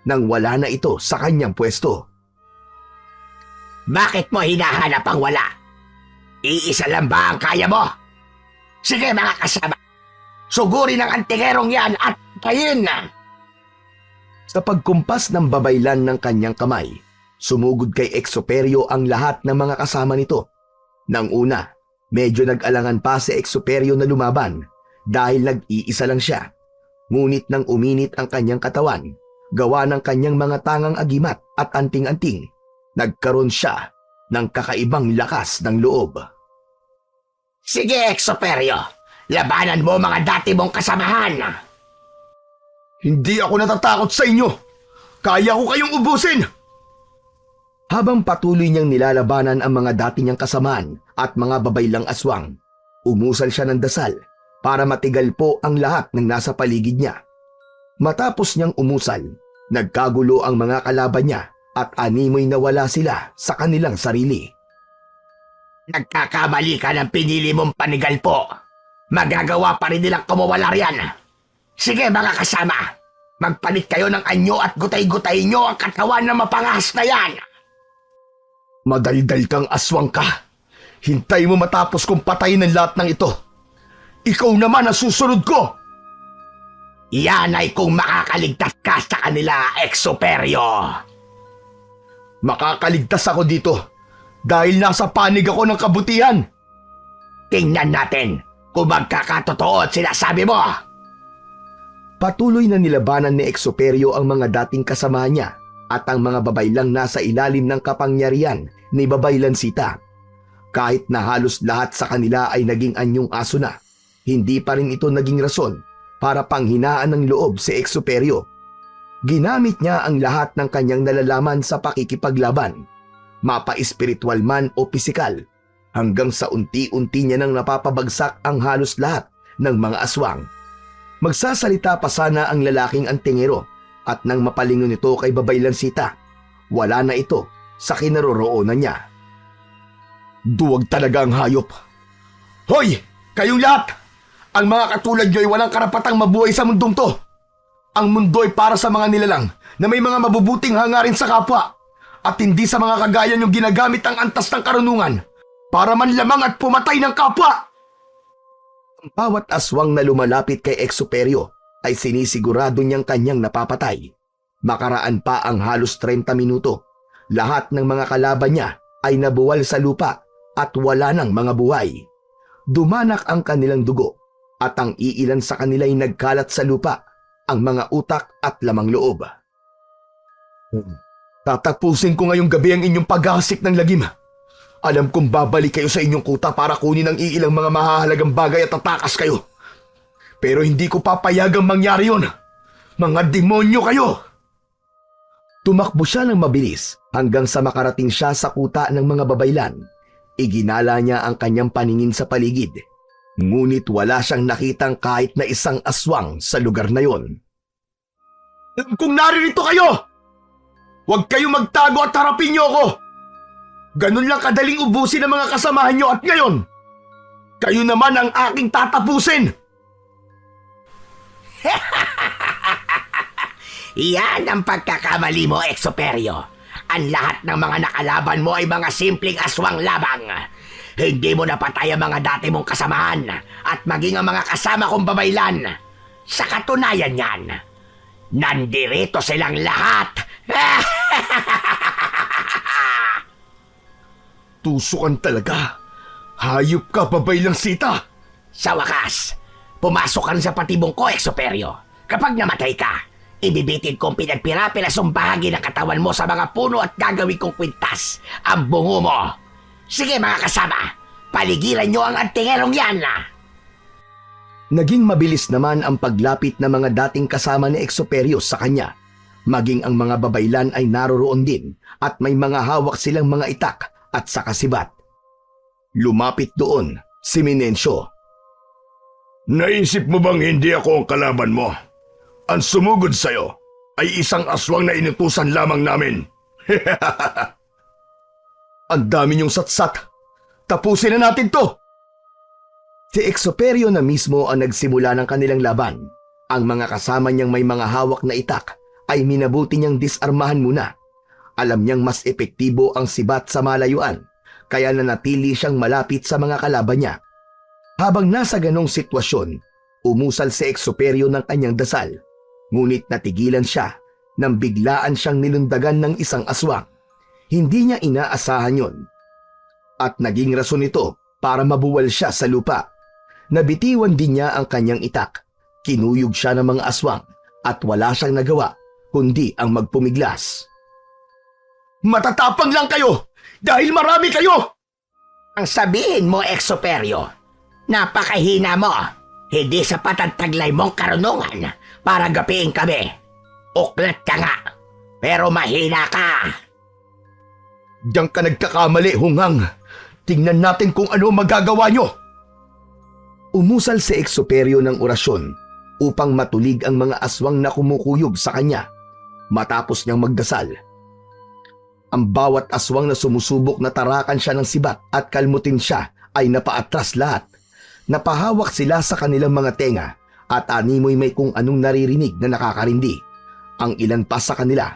nang wala na ito sa kanyang pwesto. Bakit mo hinahanap ang wala? Iisa lang ba ang kaya mo? Sige mga kasama, sugurin ang antingerong yan at tayin na! Sa pagkumpas ng babaylan ng kanyang kamay, sumugod kay Exoperio ang lahat ng mga kasama nito. Nang una, medyo nag-alangan pa si Exoperio na lumaban dahil nag-iisa lang siya. Ngunit nang uminit ang kanyang katawan, gawa ng kanyang mga tangang agimat at anting-anting, nagkaroon siya ng kakaibang lakas ng loob. Sige Exoperio, labanan mo mga dati mong kasamahan! Hindi ako natatakot sa inyo. Kaya ko kayong ubusin. Habang patuloy niyang nilalabanan ang mga dati niyang kasamaan at mga babaylang aswang, umusal siya ng dasal para matigal po ang lahat ng nasa paligid niya. Matapos niyang umusal, nagkagulo ang mga kalaban niya at animoy nawala sila sa kanilang sarili. Nagkakamali ka ng pinili mong panigal po. Magagawa pa rin nilang kumawala riyan. Sige mga kasama, magpalit kayo ng anyo at gutay-gutay nyo ang katawan na mapangahas na yan. Madaldal kang aswang ka. Hintay mo matapos kong patayin ang lahat ng ito. Ikaw naman ang susunod ko. Yan ay kung makakaligtas ka sa kanila, Exoperio. Makakaligtas ako dito dahil nasa panig ako ng kabutihan. Tingnan natin kung magkakatotoo at sinasabi mo. Patuloy na nilabanan ni Exoperio ang mga dating kasama niya at ang mga babaylang nasa ilalim ng kapangyarihan ni Babaylan Sita. Kahit na halos lahat sa kanila ay naging anyong aso na, hindi pa rin ito naging rason para panghinaan ng loob si Exoperio. Ginamit niya ang lahat ng kanyang nalalaman sa pakikipaglaban, mapa-espiritual man o pisikal, hanggang sa unti-unti niya nang napapabagsak ang halos lahat ng mga aswang. Magsasalita pa sana ang lalaking antingero at nang mapalingon ito kay Babaylan Sita, wala na ito sa kinaroroonan niya. Duwag talaga ang hayop. Hoy! Kayong lahat! Ang mga katulad niyo ay walang karapatang mabuhay sa mundong to. Ang mundo ay para sa mga nilalang na may mga mabubuting hangarin sa kapwa at hindi sa mga kagaya niyong ginagamit ang antas ng karunungan para manlamang at pumatay ng kapwa. Ang bawat aswang na lumalapit kay Exoperio ay sinisigurado niyang kanyang napapatay. Makaraan pa ang halos 30 minuto. Lahat ng mga kalaban niya ay nabuwal sa lupa at wala ng mga buhay. Dumanak ang kanilang dugo at ang iilan sa kanila ay nagkalat sa lupa, ang mga utak at lamang loob. Tatapusin ko ngayong gabi ang inyong paghahasik ng lagim. Alam kong babalik kayo sa inyong kuta para kunin ang iilang mga mahahalagang bagay at tatakas kayo. Pero hindi ko papayagang mangyari yun. Mga demonyo kayo! Tumakbo siya ng mabilis hanggang sa makarating siya sa kuta ng mga babaylan. Iginala niya ang kanyang paningin sa paligid. Ngunit wala siyang nakitang kahit na isang aswang sa lugar na yon. Kung naririto kayo, huwag kayong magtago at harapin niyo ako. Ganun lang kadaling ubusin ang mga kasamahan niyo at ngayon, kayo naman ang aking tatapusin. Yan ang pagkakamali mo, Exoperio. Ang lahat ng mga nakalaban mo ay mga simpleng aswang labang. Hindi mo napatay ang mga dati mong kasamahan at maging ang mga kasama kong babaylan. Sa katunayan yan, nandirito silang lahat. Tusukan talaga. Hayop ka, Babaylang Sita. Sa wakas, pumasok ka rin sa patibong ko, Exoperio. Kapag namatay ka, ibibitin kong pinagpira-pirasong bahagi ng katawan mo sa mga puno at gagawin kong kwintas ang bungo mo. Sige mga kasama, paligiran nyo ang antingerong yan. Naging mabilis naman ang paglapit ng mga dating kasama ni Exoperio sa kanya. Maging ang mga babaylan ay naroroon din at may mga hawak silang mga itak at sakasibat. Lumapit doon si Minencio. Naisip mo bang hindi ako ang kalaban mo? Ang sumugod sa'yo ay isang aswang na inutusan lamang namin. Ang dami niyong satsat. Tapusin na natin to! Si Exoperio na mismo ang nagsimula ng kanilang laban. Ang mga kasama niyang may mga hawak na itak ay minabuti niyang disarmahan muna. Alam niyang mas epektibo ang sibat sa malayuan, kaya nanatili siyang malapit sa mga kalaban niya. Habang nasa ganong sitwasyon, umusal si Exuperio ng kanyang dasal, ngunit natigilan siya nang biglaan siyang nilundagan ng isang aswang. Hindi niya inaasahan yon. At naging rason ito para mabuwal siya sa lupa. Nabitiwan din niya ang kanyang itak. Kinuyog siya ng mga aswang at wala siyang nagawa kundi ang magpumiglas. Matatapang lang kayo dahil marami kayo! Ang sabihin mo, Exuperio, napakahina mo. Hindi sapat ang taglay mong karunungan para gapiin kami. Uklat ka nga, pero mahina ka. Diyan ka nagkakamali, Hungang. Tingnan natin kung ano magagawa nyo. Umusal si Exuperio ng orasyon upang matulig ang mga aswang na kumukuyog sa kanya. Matapos niyang magdasal, ang bawat aswang na sumusubok na tarakan siya ng sibat at kalmutin siya ay napaatras lahat. Napahawak sila sa kanilang mga tenga at animoy may kung anong naririnig na nakakarindi. Ang ilan pa sa kanila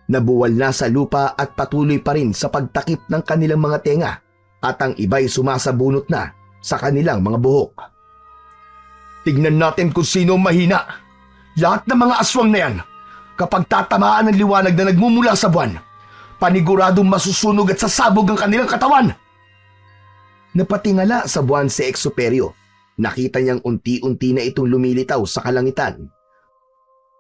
nabuwal na sa lupa at patuloy pa rin sa pagtakip ng kanilang mga tenga at ang iba'y sumasabunot na sa kanilang mga buhok. Tignan natin kung sino mahina. Lahat ng mga aswang na yan, kapag tatamaan ng liwanag na nagmumula sa buwan, paniguradong masusunog at sasabog ang kanilang katawan. Napatingala sa buwan si Exuperio. Nakita niyang unti-unti na itong lumilitaw sa kalangitan.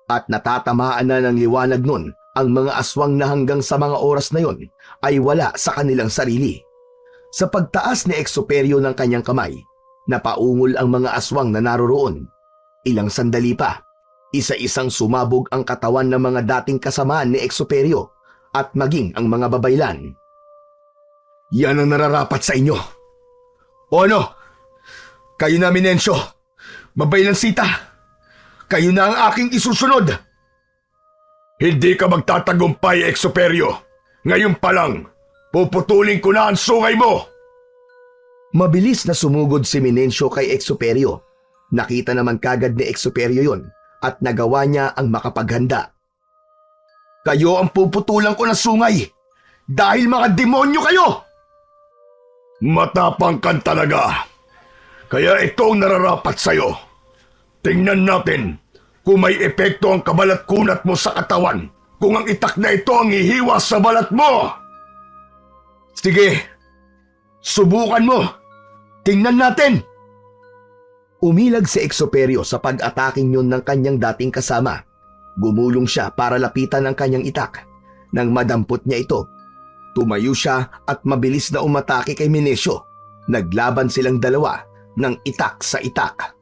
At natatamaan na ng liwanag nun ang mga aswang na hanggang sa mga oras na yon ay wala sa kanilang sarili. Sa pagtaas ni Exuperio ng kanyang kamay, napaungol ang mga aswang na naroroon. Ilang sandali pa, isa-isang sumabog ang katawan ng mga dating kasamaan ni Exuperio at maging ang mga babaylan. Yan ang nararapat sa inyo. O ano? Kayo na, Minencio. Babaylan Sita. Kayo na ang aking isusunod. Hindi ka magtatagumpay, Exuperio. Ngayon pa lang, puputulin ko na ang sungay mo. Mabilis na sumugod si Minencio kay Exuperio. Nakita naman kagad ni Exuperio yon at nagawa niya ang makapaghanda. Kayo ang puputulan ko ng sungay dahil mga demonyo kayo! Matapang kan talaga. Kaya ito ang nararapat sa'yo. Tingnan natin kung may epekto ang kabalat kunat mo sa katawan kung ang itak na ito ang hihiwa sa balat mo. Sige, subukan mo. Tingnan natin. Umilag si Exuperio sa pag-ataking yun ng kanyang dating kasama. Gumulong siya para lapitan ang kanyang itak. Nang madampot niya ito, tumayo siya at mabilis na umatake kay Minencio. Naglaban silang dalawa ng itak sa itak.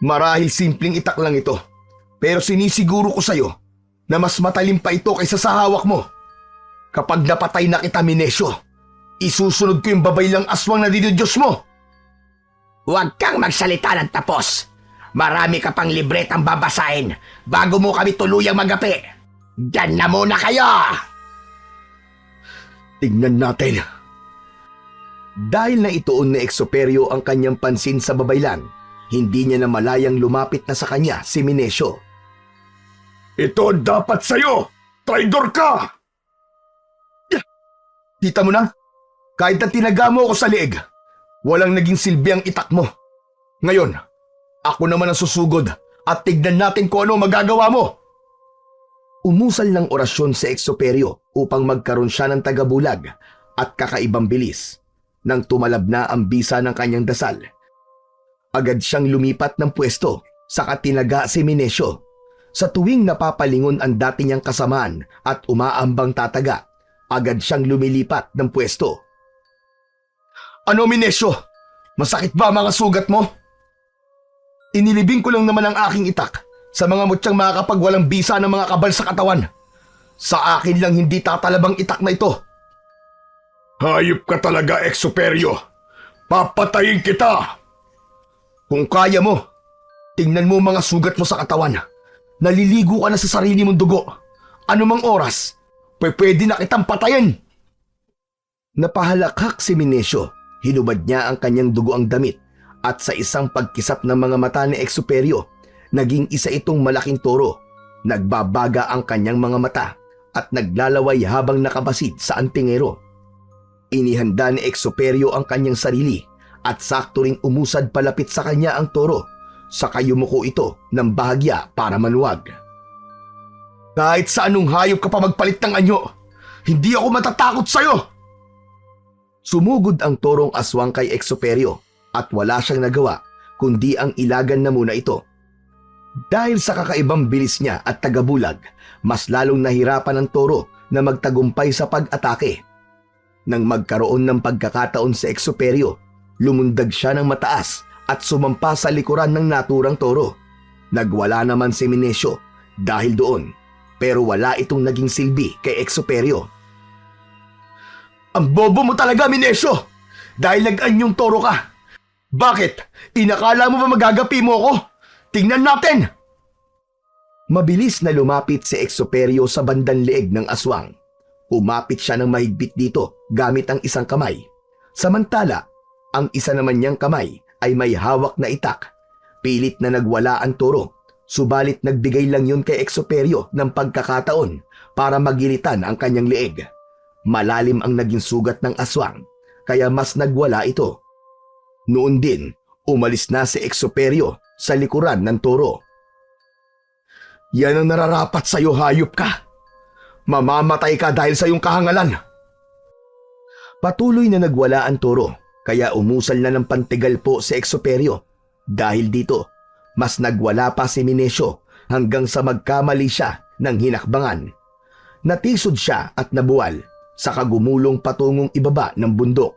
Marahil simpleng itak lang ito, pero sinisiguro ko sa'yo na mas matalim pa ito kaysa sa hawak mo. Kapag napatay na kita, Minencio, isusunod ko yung babaylang aswang na dinidiyos mo. Huwag kang magsalita ng tapos. Marami ka pang libretang babasahin bago mo kami tuluyang magapi. Diyan na muna kayo! Tignan natin. Dahil na ituon ni Exuperio ang kanyang pansin sa babaylan, hindi niya na malayang lumapit na sa kanya si Minencio. Ito ang dapat sa'yo! Traidor ka! Kita mo na? Kahit na tinaga mo ako sa leeg, walang naging silbi ang itak mo. Ngayon, ako naman ang susugod at tignan natin kung ano magagawa mo. Umusal ng orasyon si Exuperio upang magkaroon siya ng tagabulag at kakaibang bilis. Nang tumalab na ang bisa ng kanyang dasal, agad siyang lumipat ng pwesto sa katinaga si Minencio. Sa tuwing napapalingon ang dati niyang kasamaan at umaambang tataga, agad siyang lumilipat ng pwesto. Ano, Minencio? Masakit ba mga sugat mo? Inilibing ko lang naman ang aking itak sa mga mutyang makakapagwalang bisa ng mga kabal sa katawan. Sa akin lang hindi tatalabang itak na ito. Hayop ka talaga, Exuperio. Papatayin kita! Kung kaya mo, tingnan mo mga sugat mo sa katawan. Naliligo ka na sa sarili mong dugo. Anumang oras, pwede na kitang patayin. Napahalakhak si Minencio. Hinubad niya ang kanyang dugoang damit at sa isang pagkisap ng mga mata ni Exuperio, naging isa itong malaking toro. Nagbabaga ang kanyang mga mata at naglalaway habang nakabasid sa antingero. Inihanda ni Exoperio ang kanyang sarili at sakto ring umusad palapit sa kanya ang toro, saka yumuko ito ng bahagya para manuwag. Kahit sa anong hayop ka pa magpalit ng anyo, hindi ako matatakot sa'yo! Sumugod ang torong aswang kay Exoperio at wala siyang nagawa kundi ang ilagan na muna ito. Dahil sa kakaibang bilis niya at tagabulag, mas lalong nahirapan ang toro na magtagumpay sa pag-atake. Nang magkaroon ng pagkakataon sa Exoperio, lumundag siya ng mataas at sumampa sa likuran ng naturang toro. Nagwala naman si Minesio dahil doon, pero wala itong naging silbi kay Exoperio. Ang bobo mo talaga, Minesio! Dahil nag-anyong toro ka! Bakit? Inakala mo ba magagapi mo ako? Tingnan natin! Mabilis na lumapit si Exoperio sa bandang leeg ng aswang. Umapit siya ng mahigpit dito gamit ang isang kamay. Samantala, ang isa naman niyang kamay ay may hawak na itak. Pilit na nagwala ang toro, subalit nagbigay lang yun kay Exoperio ng pagkakataon para magilitan ang kanyang leeg. Malalim ang naging sugat ng aswang, kaya mas nagwala ito. Noon din, umalis na si Exoperio sa likuran ng toro. Yan ang nararapat sa'yo, hayop ka! Mamamatay ka dahil sa iyong kahangalan! Patuloy na nagwala ang toro, kaya umusal na ng pantigal po si Exoperio. Dahil dito, mas nagwala pa si Minesio hanggang sa magkamali siya ng hinakbangan. Natisod siya at nabuwal, saka gumulong patungong ibaba ng bundok.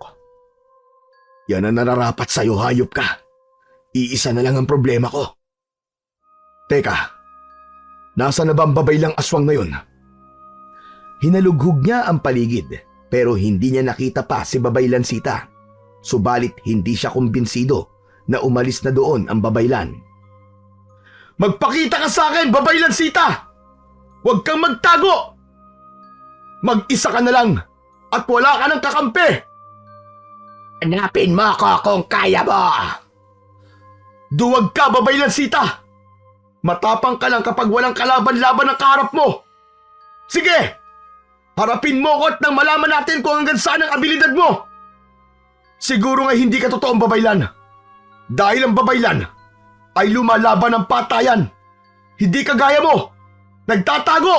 Yan ang nararapat sa'yo, hayop ka! Iisa na lang ang problema ko. Teka, nasa na ba ang babaylang aswang na yun? Hinalughog niya ang paligid pero hindi niya nakita pa si Babaylan Sita. Subalit hindi siya kumbinsido na umalis na doon ang babaylan. Magpakita ka sa akin, Babaylan Sita! Huwag kang magtago! Mag-isa ka na lang at wala ka ng kakampi! Hanapin mo ako kung kaya mo! Duwag ka, Babaylan Sita! Matapang ka lang kapag walang kalaban-laban ang kaharap mo! Sige! Harapin mo ko at nang malaman natin kung hanggang saan ang abilidad mo! Siguro nga hindi ka totoong babaylan. Dahil ang babaylan ay lumalaban ng patayan. Hindi kagaya mo! Nagtatago!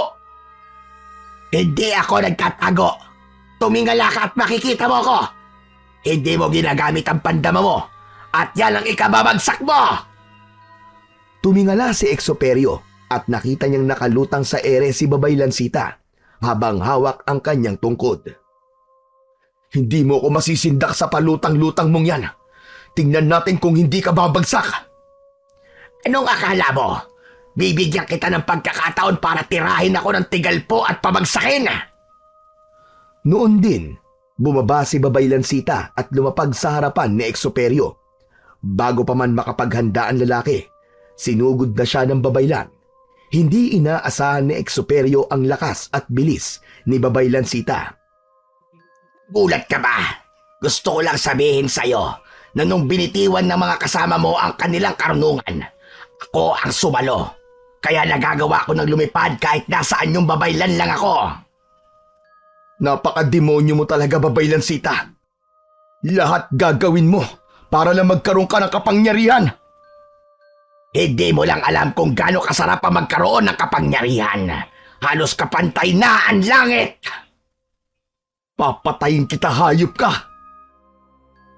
Hindi ako nagtatago. Tumingala ka at makikita mo ako. Hindi mo ginagamit ang pandama mo at yan ang ikababagsak mo! Tumingala si Exoperio at nakita niyang nakalutang sa ere si Babaylan Sita habang hawak ang kanyang tungkod. Hindi mo ko masisindak sa palutang-lutang mong yan. Tingnan natin kung hindi ka babagsak. Anong akala mo? Bibigyan kita ng pagkakataon para tirahin ako ng tigalpo at pabagsakin. Noon din, bumaba si Babaylan Sita at lumapag sa harapan ni Exoperio. Bago pa man makapaghanda ang lalaki, sinugod na siya ng babaylan. Hindi inaasahan ni Exoperio ang lakas at bilis ni Babaylan Sita. Gulat ka ba? Gusto ko lang sabihin sa'yo na nung binitiwan ng mga kasama mo ang kanilang karunungan, ako ang sumalo. Kaya nagagawa ko ng lumipad kahit nasaan yung babaylan lang ako. Napaka-demonyo mo talaga, Babaylan Sita. Lahat gagawin mo para lang magkaroon ka ng kapangyarihan. Hindi mo lang alam kung gaano kasarap ang magkaroon ng kapangyarihan. Halos kapantay na ang langit. Papatayin kita, hayop ka!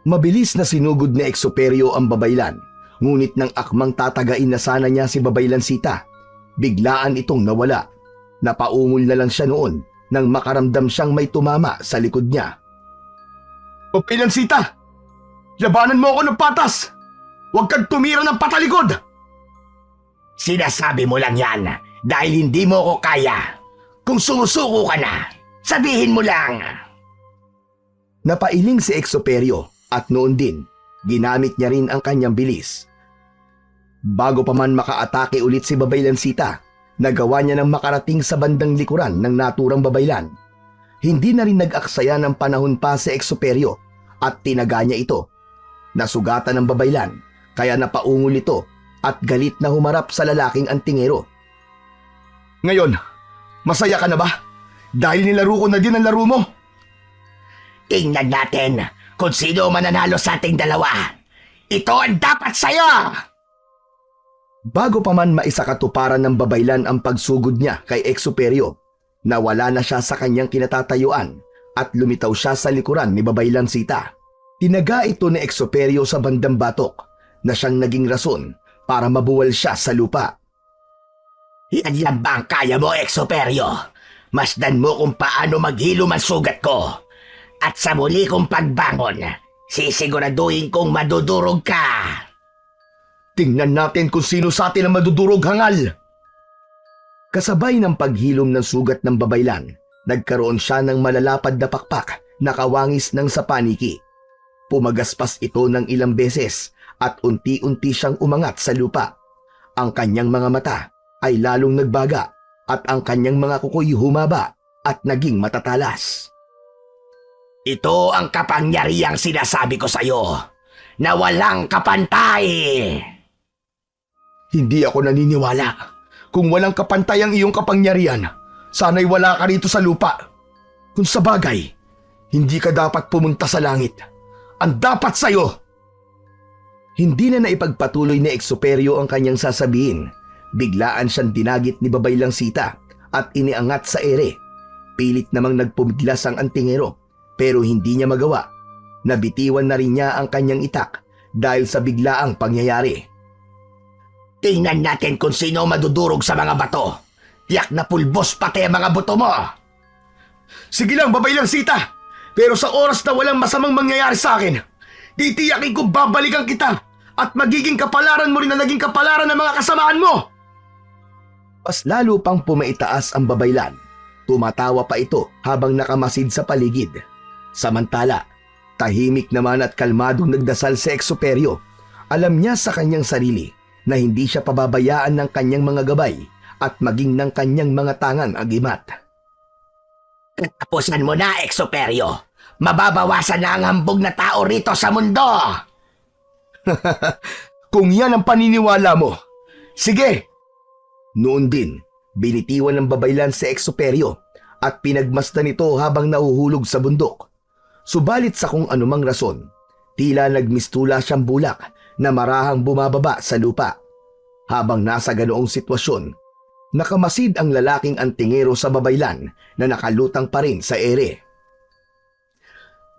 Mabilis na sinugod ni Exoperio ang babaylan, ngunit nang akmang tatagain na sana niya si Babaylan Sita, biglaan itong nawala. Napaungol na lang siya noon nang makaramdam siyang may tumama sa likod niya. Babaylan Sita! Labanan mo ako ng patas! Huwag kang tumira ng patalikod! Sinasabi mo lang yan dahil hindi mo ko kaya. Kung sumusuko ka na, sabihin mo lang. Napailing si Exoperio at noon din, ginamit niya rin ang kanyang bilis. Bago pa man makaatake ulit si Babaylan Sita, nagawa niya ng makarating sa bandang likuran ng naturang babaylan. Hindi na rin nag-aksaya ng panahon pa si Exoperio at tinaga niya ito. Nasugatan ng babaylan kaya napaungol ito at galit na humarap sa lalaking antingero. Ngayon, masaya ka na ba? Dahil nilaro ko na din ang laro mo. Tingnan natin kung sino mananalo sa ating dalawa. Ito ang dapat sa'yo! Bago pa man maisakatuparan ng babaylan ang pagsugod niya kay Exuperio, nawala na siya sa kanyang kinatatayuan at lumitaw siya sa likuran ni Babaylan Sita. Tinaga ito ni Exuperio sa bandang batok na siyang naging rason para mabuwal siya sa lupa. Yan lang ba ang kaya mo, Exuperio? Masdan mo kung paano maghilom ang sugat ko. At sa muli kong pagbangon, sisiguraduhin kong madudurog ka. Tingnan natin kung sino sa atin ang madudurog, hangal! Kasabay ng paghilom ng sugat ng babaylan, nagkaroon siya ng malalapad na pakpak na kawangis ng sapaniki. Pumagaspas ito ng ilang beses at unti-unti siyang umangat sa lupa. Ang kanyang mga mata ay lalong nagbaga at ang kanyang mga kukoy humaba at naging matatalas. Ito ang kapangyarihang sinasabi ko sa'yo, na walang kapantay. Hindi ako naniniwala. Kung walang kapantay ang iyong kapangyarihan, sana'y wala ka rito sa lupa. Kung sa bagay, hindi ka dapat pumunta sa langit. Ang dapat sa'yo! Hindi na naipagpatuloy ni Exuperio ang kanyang sasabihin. Biglaan siyang dinagit ni Babaylang Sita at iniangat sa ere. Pilit namang nagpumiglas ang antingero pero hindi niya magawa. Nabitiwan na rin niya ang kanyang itak dahil sa biglaang pangyayari. Tingnan natin kung sino madudurog sa mga bato. Tiyak na pulbos pati ang mga buto mo. Sige lang, Babaylang Sita! Pero sa oras na walang masamang mangyayari sa akin, titiyakin ko babalikan kita at magiging kapalaran mo rin na naging kapalaran ng mga kasamaan mo! Mas lalo pang pumaitaas ang babaylan. Tumatawa pa ito habang nakamasid sa paligid. Samantala, tahimik naman at kalmadong nagdasal si Exuperio. Alam niya sa kanyang sarili na hindi siya pababayaan ng kanyang mga gabay at maging ng kanyang mga tangang agimat. Katapusan mo na, Exuperio. Mababawasan na ang hambog na tao rito sa mundo. Kung yan ang paniniwala mo, sige! Noon din, binitiwan ng babaylan si Exuperio at pinagmasdan ito habang nahuhulog sa bundok. Subalit sa kung anumang rason, tila nagmistula siyang bulak na marahang bumababa sa lupa. Habang nasa ganoong sitwasyon, nakamasid ang lalaking antingero sa babaylan na nakalutang pa rin sa ere.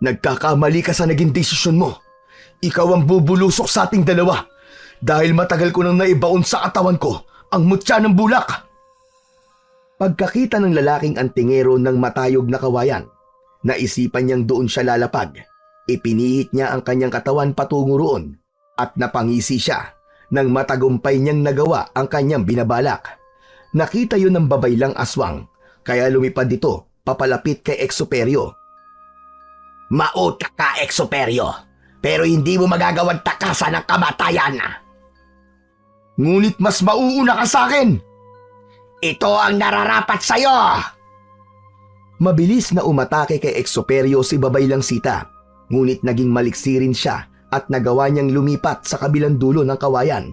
Nagkakamali ka sa naging desisyon mo. Ikaw ang bubulusok sa ating dalawa dahil matagal ko nang naibaon sa katawan ko ang mutya ng bulak. Pagkakita ng lalaking antingero ng matayog na kawayan, naisipan niyang doon siya lalapag. Ipinihit niya ang kanyang katawan patungo roon at napangisi siya nang matagumpay niyang nagawa ang kanyang binabalak. Nakita yun ng babaylang aswang kaya lumipad ito papalapit kay Exuperio. Mautak ka, Exuperio, pero hindi mo magagawang takasan ng kamatayan. Ngunit mas mauuna ka sa akin! Ito ang nararapat sa'yo! Mabilis na umatake kay Exuperio si Babaylang Sita, ngunit naging maliksi rin siya at nagawa niyang lumipat sa kabilang dulo ng kawayan.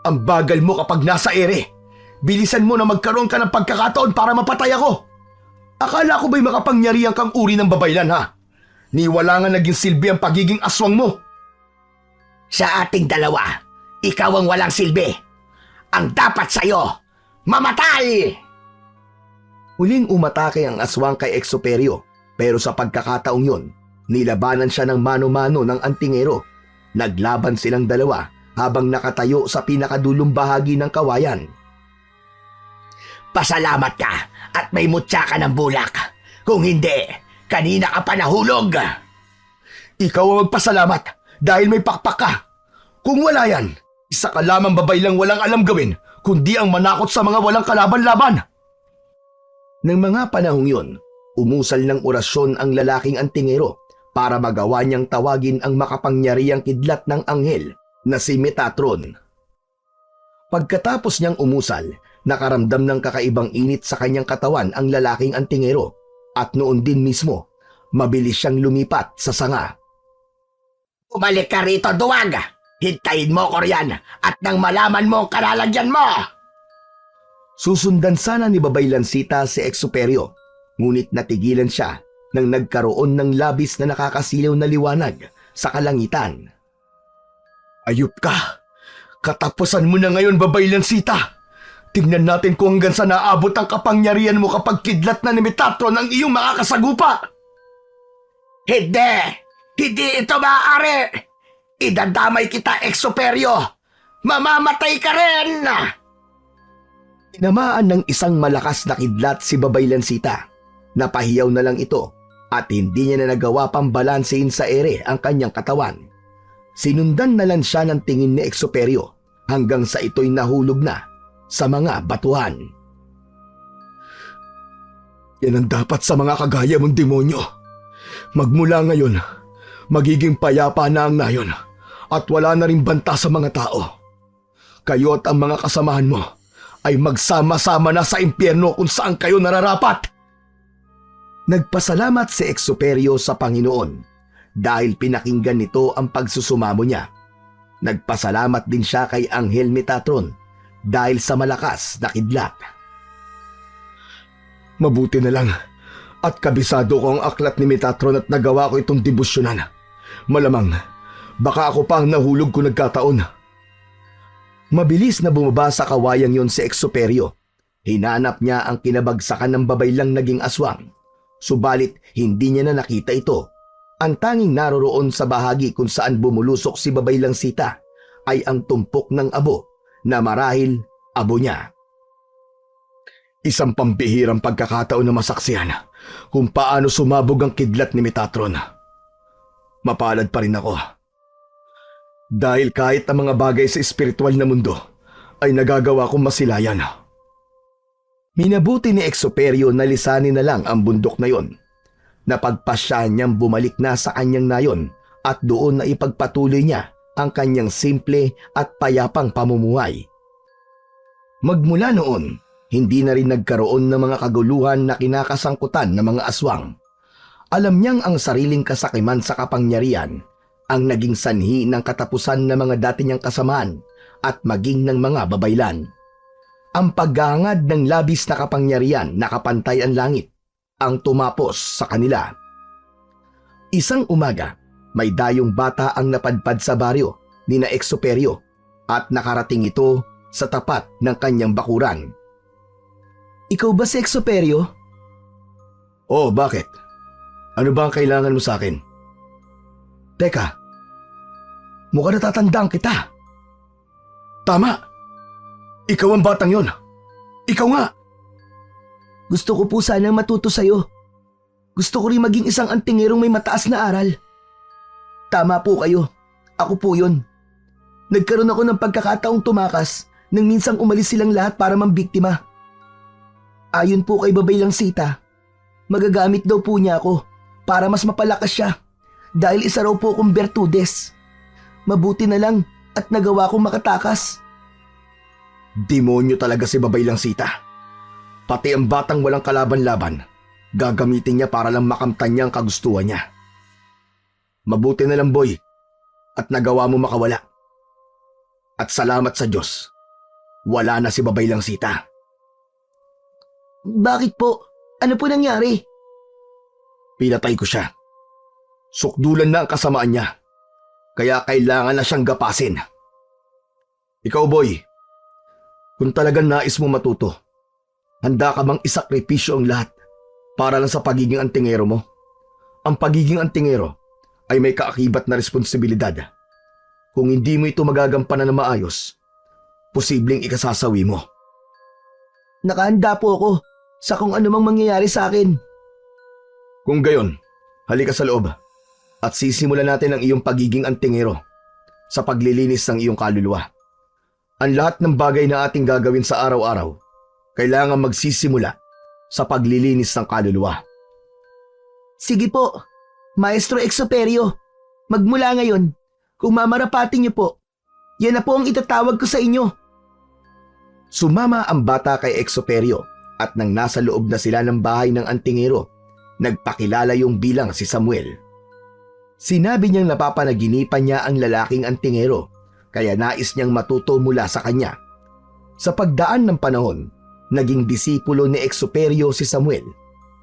Ang bagal mo kapag nasa ere! Bilisan mo na magkaroon ka ng pagkakataon para mapatay ako! Akala ko ba'y makapangyarihan kang uri ng babaylan, ha? Ni wala nga naging silbi ang pagiging aswang mo! Sa ating dalawa, ikaw ang walang silbi. Ang dapat sa'yo, mamatay! Huling umatake ang aswang kay Exuperio, pero sa pagkakataong yun, nilabanan siya ng mano-mano ng antingero. Naglaban silang dalawa habang nakatayo sa pinakadulong bahagi ng kawayan. Pasalamat ka at may mutya ka ng bulak. Kung hindi, kanina ka pa nahulog. Ikaw ang magpasalamat dahil may pakpak ka. Kung wala yan, isa ka lamang babaylang walang alam gawin kundi ang manakot sa mga walang kalaban-laban. Nang mga panahong yun, umusal ng orasyon ang lalaking antingero para magawa niyang tawagin ang makapangyarihang kidlat ng anghel na si Metatron. Pagkatapos niyang umusal, nakaramdam ng kakaibang init sa kanyang katawan ang lalaking antingero at noon din mismo, mabilis siyang lumipat sa sanga. Umalik ka rito, duwag! Hintayin mo ko riyan at nang malaman mo ang kalalagyan mo! Susundan sana ni Babay Lansita si Exuperio, ngunit natigilan siya nang nagkaroon ng labis na nakakasilaw na liwanag sa kalangitan. Ayup ka! Katapusan mo na ngayon, Babay Lansita! Tingnan natin kung hanggang saan naabot ang kapangyarihan mo kapag kidlat na ni Metatron ang iyong mga kasagupa! Hindi! Hindi ito maaari! Idadamay kita, Exuperio! Mamamatay ka rin! Tinamaan ng isang malakas na kidlat si Babay Lansita. Napahiyaw na lang ito at hindi niya na nagawa pang balansein sa ere ang kanyang katawan. Sinundan na lang siya ng tingin ni Exuperio hanggang sa ito'y nahulog na sa mga batuhan. Yan ang dapat sa mga kagaya mong demonyo. Magmula ngayon, magiging payapa na ang nayon at wala na rin banta sa mga tao. Kayo at ang mga kasamahan mo ay magsama-sama na sa impyerno kung saan kayo nararapat. Nagpasalamat si Exuperio sa Panginoon dahil pinakinggan nito ang pagsusumamo niya. Nagpasalamat din siya kay Anghel Metatron dahil sa malakas na kidlat. Mabuti na lang at kabisado ko ang aklat ni Metatron at nagawa ko itong debosyonan. Malamang baka ako pa ang nahulog kung nagkataon. Mabilis na bumaba sa kawayang yon si Exuperio. Hinanap niya ang kinabagsakan ng babaylang naging aswang. Subalit hindi niya na nakita ito. Ang tanging naroroon sa bahagi kung saan bumulusok si Babay Lansita ay ang tumpok ng abo na marahil abo niya. Isang pambihirang pagkakataon na masaksihan kung paano sumabog ang kidlat ni Metatron. Mapalad pa rin ako. Dahil kahit ang mga bagay sa espiritual na mundo ay nagagawa kong masilayan. Minabuti ni Exuperio na lisanin na lang ang bundok na yon. Napagpasya niyang bumalik na sa kanyang nayon at doon na ipagpatuloy niya ang kanyang simple at payapang pamumuhay. Magmula noon, hindi na rin nagkaroon ng mga kaguluhan na kinakasangkutan ng mga aswang. Alam niyang ang sariling kasakiman sa kapangyarihan ang naging sanhi ng katapusan ng mga dati niyang kasamaan at maging ng mga babaylan. Ang paghahangad ng labis na kapangyarihan na kapantay ang langit ang tumapos sa kanila. Isang umaga, may dayong bata ang napadpad sa baryo ni na Exuperio at nakarating ito sa tapat ng kanyang bakuran. Ikaw ba si Exuperio? Oh, bakit? Ano ba ang kailangan mo sa akin? Teka, mukhang natatandaan kita. Tama! Ikaw ang batang yon. Ikaw nga! Gusto ko po sanang matuto sa'yo. Gusto ko rin maging isang antingerong may mataas na aral. Tama po kayo. Ako po yun. Nagkaroon ako ng pagkakataong tumakas nang minsang umalis silang lahat para mambiktima. Ayon po kay Babay Lansita, magagamit daw po niya ako para mas mapalakas siya dahil isa raw po akong bertudes. Mabuti na lang at nagawa kong makatakas. Demonyo talaga si Babay Lansita. Pati ang batang walang kalaban-laban, gagamitin niya para lang makamtan niya ang kagustuhan niya. Mabuti na lang, boy, at nagawa mo makawala. At salamat sa Diyos, wala na si Babay Lansita. Bakit po? Ano po nangyari? Pinatay ko siya. Sukdulan na ang kasamaan niya, kaya kailangan na siyang gapasin. Ikaw, boy, kung talagang nais mo matuto, handa ka bang isakripisyo ang lahat para lang sa pagiging antingero mo? Ang pagiging antingero ay may kaakibat na responsibilidad. Kung hindi mo ito magagampanan na maayos, posibleng ikasasawi mo. Nakahanda po ako sa kung anumang mangyayari sa akin. Kung gayon, halika sa loob at sisimulan natin ang iyong pagiging antingero sa paglilinis ng iyong kaluluwa. Ang lahat ng bagay na ating gagawin sa araw-araw kailangan magsisimula sa paglilinis ng kaluluwa. Sige po, Maestro Exuperio. Magmula ngayon, kung mamarapatin niyo po, yan na po ang itatawag ko sa inyo. Sumama ang bata kay Exuperio at nang nasa loob na sila ng bahay ng antingero, nagpakilala yung bilang si Samuel. Sinabi niyang napapanaginipan niya ang lalaking antingero kaya nais niyang matuto mula sa kanya. Sa pagdaan ng panahon, naging disipulo ni Exuperio si Samuel,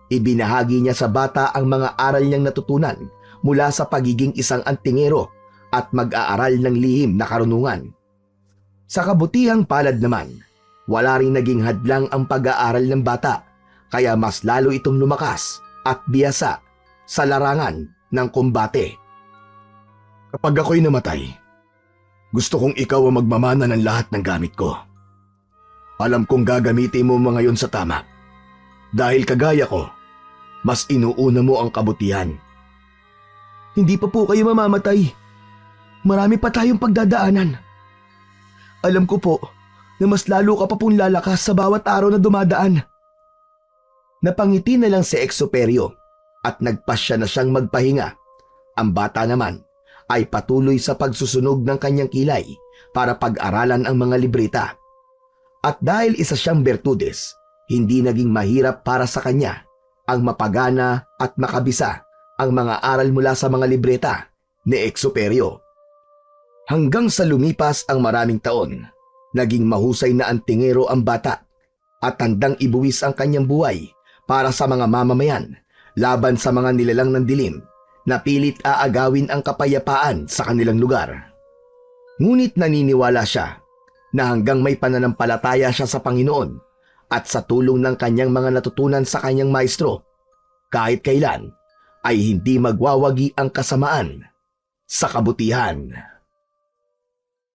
ibinahagi niya sa bata ang mga aral niyang natutunan mula sa pagiging isang antingero at mag-aaral ng lihim na karunungan. Sa kabutihang palad naman, wala ring naging hadlang ang pag-aaral ng bata, kaya mas lalo itong lumakas at biyasa sa larangan ng kumbate. Kapag ako'y namatay, gusto kong ikaw ang magmamana ng lahat ng gamit ko. Alam kong gagamitin mo mga yon sa tama. Dahil kagaya ko, mas inuuna mo ang kabutihan. Hindi pa po kayo mamamatay. Marami pa tayong pagdadaanan. Alam ko po na mas lalo ka pa pong lalakas sa bawat araw na dumadaan. Napangiti na lang si Exuperio at nagpasya na siyang magpahinga. Ang bata naman ay patuloy sa pagsusunog ng kanyang kilay para pag-aralan ang mga libreta. At dahil isa siyang bertudes, hindi naging mahirap para sa kanya ang mapagana at makabisa ang mga aral mula sa mga libreta ni Exuperio. Hanggang sa lumipas ang maraming taon, naging mahusay na antingero ang bata at handang ibuwis ang kanyang buhay para sa mga mamamayan laban sa mga nilalang ng dilim na pilit aagawin ang kapayapaan sa kanilang lugar. Ngunit naniniwala siya na hanggang may pananampalataya siya sa Panginoon at sa tulong ng kanyang mga natutunan sa kanyang maestro, kahit kailan ay hindi magwawagi ang kasamaan sa kabutihan.